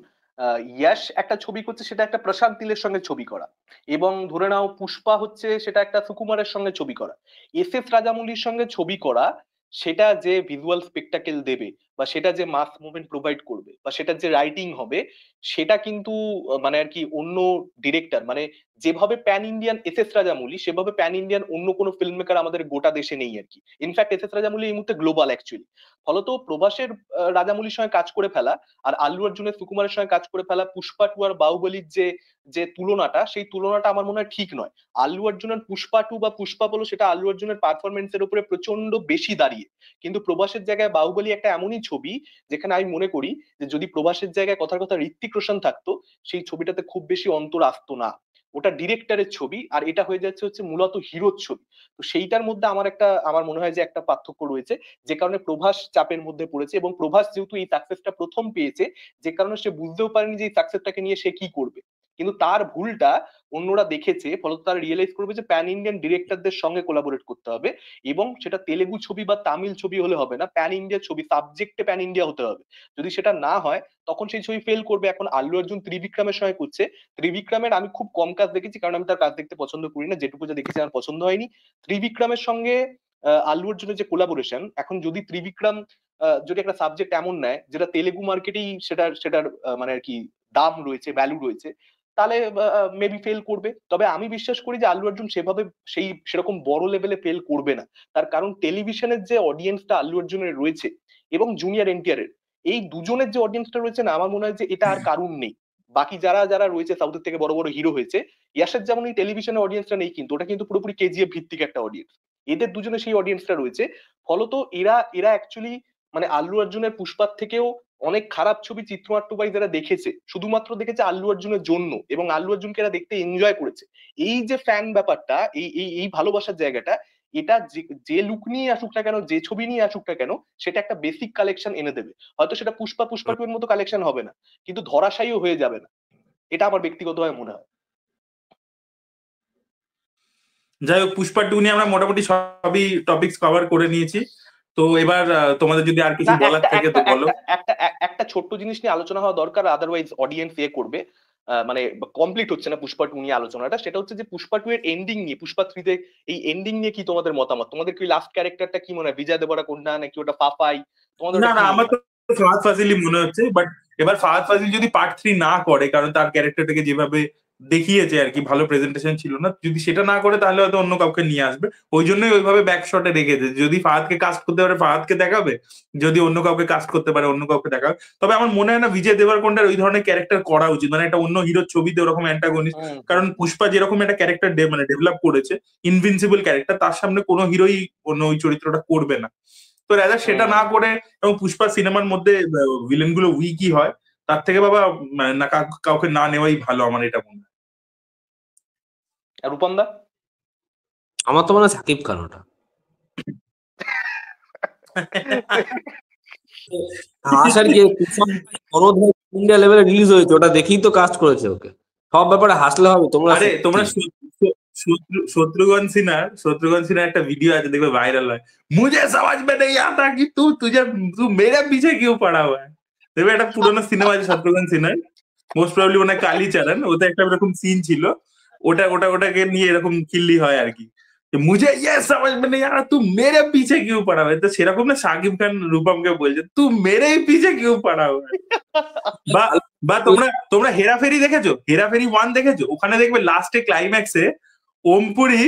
ইয়াশ একটা ছবি করছে, সেটা একটা প্রশান্ত নীলের সঙ্গে ছবি করা, এবং ধরে নাও পুষ্পা হচ্ছে সেটা একটা সুকুমারের সঙ্গে ছবি করা। এস এস রাজামৌলির সঙ্গে ছবি করা, সেটা যে ভিজুয়াল স্পেকটাকেল দেবে, বা সেটা যে মাস মুভমেন্ট প্রোভাইড করবে, বা সেটার যে রাইটিং হবে, সেটা কিন্তু মানে আর কি অন্য ডিরেক্টর, মানে যেভাবে pan Indian S S Rajamouli, সেভাবে প্যান ইন্ডিয়ান অন্য কোনো ফিল্ম মেকার আমাদের গোটা দেশে নেই আর কি। ইনফ্যাক্ট এস এস রাজামৌলি এই মুহূর্তে গ্লোবাল অ্যাকচুয়ালি। ফলত প্রভাসের রাজামৌলির সঙ্গে কাজ করে ফেলা আর আল্লু অর্জুনের সুকুমারের সঙ্গে কাজ করে ফেলা, পুষ্পা টু আর বাহুবলীর যে যে তুলনাটা, সেই তুলনাটা আমার মনে হয় ঠিক নয়। আল্লু অর্জুনের পুষ্পা টু বা পুষ্পা বলো, সেটা আল্লু অর্জুনের পারফরমেন্সের উপরে প্রচন্ড বেশি দাঁড়িয়ে, কিন্তু প্রভাসের জায়গায় বাহুবলী একটা এমনই ছবি যেখানে আমি মনে করি যে যদি প্রভাসের জায়গায় কথার কথা ঋত্বিক রোশন থাকতো, সেই ছবিটাতে খুব বেশি অন্তর আসতো না। ওটা ডিরেক্টরের ছবি, আর এটা হয়ে যাচ্ছে হচ্ছে মূলত হিরোর ছবি। তো সেইটার মধ্যে আমার মনে হয় যে একটা পার্থক্য রয়েছে, যে কারণে প্রভাস চাপের মধ্যে পড়েছে। এবং প্রভাস যেহেতু এই সাকসেসটা প্রথম পেয়েছে, যে কারণে সে বুঝতেও পারেনি যে এই সাকসেসটাকে নিয়ে সে কি করবে। কিন্তু তার ভুলটা অন্যরা দেখেছে, ফলত তারা রিয়েলাইজ করবে যে প্যান ইন্ডিয়ান ডিরেক্টরদের সঙ্গে কোলাবোরেট করতে হবে, এবং সেটা তেলেগু ছবি বা তামিল ছবি হলে হবে না, প্যান ইন্ডিয়া ছবি, সাবজেক্টে প্যান ইন্ডিয়া হতে হবে। যদি সেটা না হয় তখন সেই ছবি ফেল করবে। এখন আল্লু অর্জুন ত্রিবিক্রমের সঙ্গে করছে। ত্রিবিক্রমের আমি খুব কম কাজ দেখেছি, কারণ আমি তার কাজ দেখতে পছন্দ করি না, যেটুকু যা দেখেছি আমার পছন্দ হয়নি। ত্রিবিক্রমের সঙ্গে আল্লু অর্জুনের যে কোলাবোরেশন, এখন যদি ত্রিবিক্রম যদি একটা সাবজেক্ট এমন নেয় যেটা তেলেগু মার্কেটেই সেটার মানে আর কি দাম রয়েছে, ভ্যালু রয়েছে, তাহলে মেবি ফেল করবে। তবে আমি বিশ্বাস করি যে আল্লু অর্জুন সেভাবে সেরকম বড় লেভেলে ফেল করবে না। তার কারণ টেলিভিশনের যে অডিয়েন্সটা আল্লু অর্জুনের রয়েছে এবং জুনিয়র এনটিআর এর, এই দুজনের যে অডিয়েন্সটা রয়েছে না, আমার মনে হয় যে এটা আর কারণ নেই। বাকি যারা যারা রয়েছে সাউথের থেকে বড় বড় হিরো হয়েছে, ইয়াসের যেমন এই টেলিভিশনের অডিয়েন্সটা নেই, কিন্তু ওটা কিন্তু পুরোপুরি কেজিএফ ভিত্তিক একটা অডিয়েন্স। এদের দুজনে সেই অডিয়েন্সটা রয়েছে। ফলত এরা এরা অ্যাকচুয়ালি মানে আল্লু অর্জুনের পুষ্পার থেকেও অনেক খারাপ ছবি চিত্রনাট্য বাই যারা দেখেছে, শুধুমাত্র দেখেছে আল্লু অর্জুনের জন্য, এবং আল্লু অর্জুনকে এরা দেখতে এনজয় করেছে। এই যে ফ্যান ব্যাপারটা, এই ভালোবাসার জায়গাটা, এটা যে লুক নিয়ে আসুক না কেন, যে ছবি নিয়ে আসুক না কেন, সেটা একটা বেসিক কালেকশন এনে দেবে। হয়তো সেটা পুষ্পা টু এর মতো কালেকশন হবে না, কিন্তু ধরাশায়ীও হয়ে যাবে না। এটা আমার ব্যক্তিগতভাবে মনে হয়। যাই হোক, পুষ্পা টু নিয়ে আমরা মোটামুটি সবই টপিকস কভার করে নিয়েছি। তো এবার তোমাদের যদি আর কিছু না, বলার একটা থাকে তো একটা বলো। একটা একটা একটা ছোট্ট জিনিস নিয়ে আলোচনা হওয়া দরকার, আদারওয়াইজ অডিয়েন্স করবে। মানে কমপ্লিট হচ্ছে না পুষ্পা টু নিয়ে আলোচনাটা। সেটা হচ্ছে যে পুষ্পা টু এর এন্ডিং নিয়ে, পুষ্পা থ্রিতে এই এন্ডিং নিয়ে কি তোমাদের মতামত? তোমাদের কি লাস্ট ক্যারেক্টারটা কি মনে হয়, বিজয় দেবরা কোন্ডা নাকি ওটা পাপাই? তোমাদের না ওটা না, কি মনে আমার তো হয়? ফাহাদ ফাজিলি মনে হচ্ছে, বাট এবার ফাহাদ ফাজিল যদি পার্ট 3 না করে, কারণ তার ক্যারেক্টারটাকে যেভাবে দেখিয়েছে আর কি, ভালো প্রেজেন্টেশন ছিল না, যদি সেটা না করে তাহলে হয়তো অন্য কাউকে নিয়ে আসবে। ওই জন্যই ওইভাবে ব্যাক শটে রেখেছে, যদি ফাহাদকে কাস্ট করতে পারে ফাহাদকে দেখাবে, যদি অন্য কাউকে কাস্ট করতে পারে অন্য কাউকে দেখাবে। তবে আমার মনে হয় না বিজয় দেবরকোন্ডার ওই ধরনের ক্যারেক্টার করা উচিত, মানে একটা অন্য হিরোর ছবিতে ওরকম অ্যান্টাগনিস্ট। কারণ পুষ্পা যেরকম একটা ক্যারেক্টার মানে ডেভেলপ করেছে, ইনভিনসিবল ক্যারেক্টার, তার সামনে কোনো হিরোই অন্য ওই চরিত্রটা করবে না। তো রাজা সেটা না করে, এবং পুষ্পা সিনেমার মধ্যে ভিলেন গুলো উইকই হয়, তার থেকে বাবা না কাউকে না নেওয়াই ভালো, আমার এটা মনে হয়। রূপম দা? আমার তো মনে হয় সাকিব খান ওটা। আসার কি ইন্ডিয়া লেভেলে রিলিজ হয়েছে, ওটা দেখেই তো কাস্ট করেছে ওকে। সব ব্যাপারে হাসলে হবে তোমরা। আরে তোমরা শত্রুঘ্ন সিনহার একটা ভিডিও আছে, দেখবে ভাইরাল হয়, মুঝে সমাজ মে নেই আতা কি তু মেরে পিছে কিউ পড়া হুয়া হ্যায়। দেখবে একটা পুরোনো সিনেমা আছে শত্রুঘ্ন সিনহার, মোস্ট প্রবাবলি মনে হয় কালীচরণ, ওতে একটা এরকম সিন ছিল, ওটাকে নিয়ে এরকম খিল্লি হয় আর কি, মুঝে ইয়ে সমাজ মে নেই আতা তু মেরে পিছে কিউ পড়া হুয়া হ্যায়। তো সেরকম না শাকিব খান রূপমকে বলছে তু মেরে পিছে কিউ পড়া হুয়া হ্যায়। বা তোমরা হেরাফেরি দেখেছো? হেরাফেরি 1 দেখেছো? ওখানে দেখবে লাস্টে ক্লাইম্যাক্সে ওমপুরি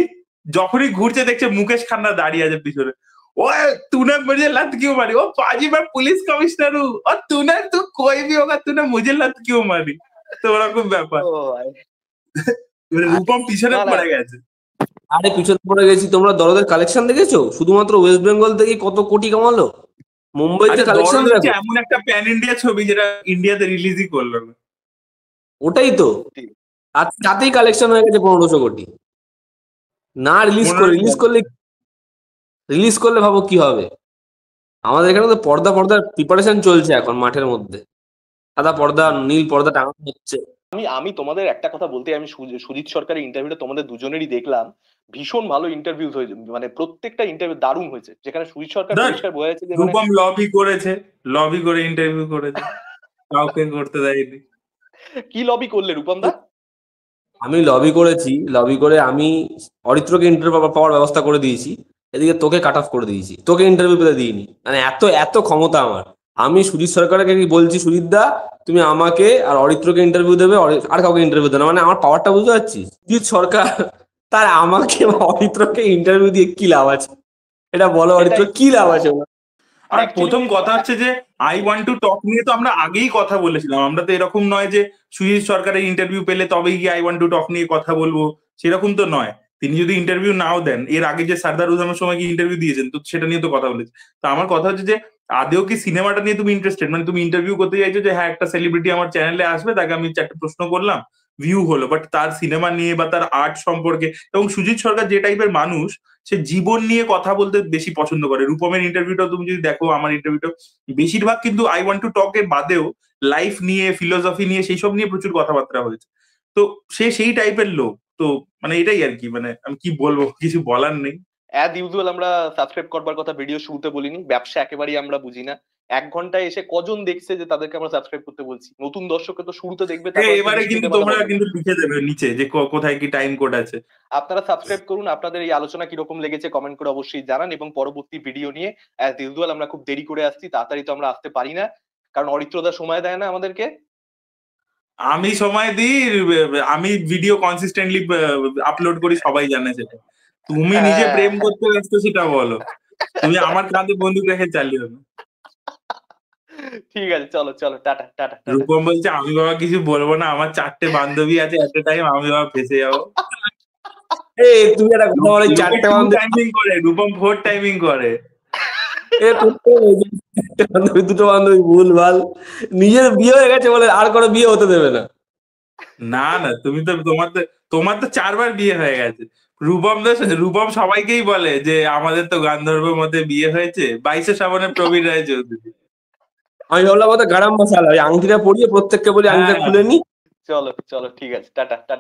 যখনই ঘুরছে দেখছে মুকেশ খান্না দাঁড়িয়ে আছে পিছনে, ও तूने मुझे लत क्यों मारी, ओ पाजी मैं पुलिस कमिश्नर हूँ और तू कोई भी होगा, तूने मुझे लत क्यों मारी। তো ওরকম ব্যাপার, রূপম পিছনে পড়ে গেছে। আরে পিছনে পড়ে গেছি। তোমরা দরদের কালেকশন দেখেছো? শুধুমাত্র ওয়েস্ট বেঙ্গল থেকে কত কোটি কামালো। মুম্বাইতে কালেকশন দেখো, এমন একটা প্যান ইন্ডিয়া ছবি যেটা ইন্ডিয়াতে রিলিজই করলো না। ওটাই তো, তাতেই কালেকশন হয়ে গেছে 1500 কোটি। না রিলিজ করলে ভাবো কি হবে। আমাদের এখানে তো পর্দার প্রিপারেশন চলছে এখন মাঠের মধ্যে, সাদা পর্দা নীল পর্দা টাঙানো হচ্ছে। আমি তোমাদের একটা কথা বলতে, আমি সুজিত সরকারের ইন্টারভিউটা তোমাদের দুজনেরই দেখলাম, ভীষণ ভালো ইন্টারভিউ হয়েছে, মানে প্রত্যেকটা ইন্টারভিউ দারুণ হয়েছে, যেখানে সুজিত সরকার পরিষ্কার বোঝা যাচ্ছে যে রূপম লবি করে ইন্টারভিউ করেছে, কাউকে করতে দেয়নি। কি লবি করলে রূপম দা? আমি লবি করে আমি অরিত্রকে ইন্টারভিউ পাওয়ার ব্যবস্থা করে দিয়েছি, এদিকে তোকে কাট অফ করে দিয়েছি, তোকে ইন্টারভিউ পেতে দিইনি। মানে এত ক্ষমতা আমার। আমি সুজিত সরকারকে বলছি, সুজিত দা তুমি আমাকে আর অরিত্রকে ইন্টারভিউ দেবে, আর কাউকে ইন্টারভিউ দেবে না। মানে আমার পাওয়ারটা বুঝতে পারছিস? সুজিত সরকার তার আমাকে অরিত্রকে ইন্টারভিউ দিয়ে কি লাভ আছে? এটা বলো অরিত্র, কি লাভ আছে? আর প্রথম কথা হচ্ছে যে আই ওয়ান্ট টু টক নিয়ে তো আমরা আগেই কথা বলেছিলাম, আমরা তো এরকম নয় যে সুজিত সরকারের ইন্টারভিউ পেলে তবেই গিয়ে আই ওয়ান্ট টু টক নিয়ে কথা বলবো, সেরকম তো নয়। তিনি যদি ইন্টারভিউ নাও দেন, এর আগে যে সর্দার উজামের সময় কি ইন্টারভিউ দিয়েছেন, তো সেটা নিয়ে তো কথা বলেছি। তো আমার কথা হচ্ছে যে আদেও কি সিনেমাটা নিয়ে তুমি ইন্টারেস্টেড, মানে তুমি ইন্টারভিউ করতে চাইছো যে হ্যাঁ একটা সেলিব্রিটি আমার চ্যানেলে আসবে, তাকে আমি 4টা প্রশ্ন করলাম, ভিউ হলো, বাট তার সিনেমা নিয়ে বা তার আর্ট সম্পর্কে। এবং সুজিত সরকার যে টাইপের মানুষ, সে জীবন নিয়ে কথা বলতে বেশি পছন্দ করে। রূপমের ইন্টারভিউটাও তুমি যদি দেখো, আমার ইন্টারভিউটাও বেশিরভাগ কিন্তু আই ওয়ান্ট টু টক এর বাদেও লাইফ নিয়ে, ফিলোসফি নিয়ে, সেই সব নিয়ে প্রচুর কথাবার্তা হয়েছে। তো সে সেই টাইপের লোক। তো মানে এটাই আর কি, মানে আমি কি বলবো, কিছু বলার নেই। অ্যাজ ইউজুয়াল আমরা সাবস্ক্রাইব করবার কথা ভিডিও শুরুতে বলিনি, ব্যবসা একেবারেই আমরা বুঝি না। 1 ঘন্টায় এসে কজন দেখছে যে তাদেরকে আমরা সাবস্ক্রাইব করতে বলছি? নতুন দর্শককে তো শুরুতে দেখবে, এবারে কিন্তু তোমরা কিন্তু লিখে দেবে নিচে যে কোথায় কি টাইম কোড আছে। আপনারা সাবস্ক্রাইব করুন, আপনাদের এই আলোচনা কিরকম লেগেছে কমেন্ট করে অবশ্যই জানান, এবং পরবর্তী ভিডিও নিয়ে অ্যাজ ইউজুয়াল আমরা খুব দেরি করে আসছি, তাড়াতাড়ি তো আমরা আসতে পারি না, কারণ অরিত্রদা সময় দেয় না আমাদেরকে। আমি সময় দিই, আমি ভিডিও কনসিস্টেন্টলি আপলোড করি, সবাই জানে সেটা। তুমি নিজে প্রেম করতে ব্যস্ত, সেটা বলো। তুমি আমার কাঁধে বন্দুক রেখে চালিও না। ঠিক আছে, চলো টাটা টাটা। রূপম বলছে আমি বাবা কিছু বলবো না, আমার 4টে বান্ধবী আছে এট এ টাইম, আমি বাবা ফেসে যাবো। তুমি একটা কথা বলো, 4টে টাইমিং করে, রূপম 4 টাইমিং করে। দুটো বান্ধবী ভুলভাল, নিজের বিয়ে হয়ে গেছে বলে আর কোনো বিয়ে হতে দেবে না। না তুমি তো তোমার তো 4বার বিয়ে হয়ে গেছে। রূপম সবাইকেই বলে যে আমাদের তো গান্ধর্বের মধ্যে বিয়ে হয়েছে, 22শে শ্রাবণে প্রবীর রায় চৌধুরী। আমি ভাবলাম গারাম মশালা, ওই আংটিটা পরিয়ে প্রত্যেককে বলি আংটিটা খুলে নি। চলো ঠিক আছে, টাটা টাটা।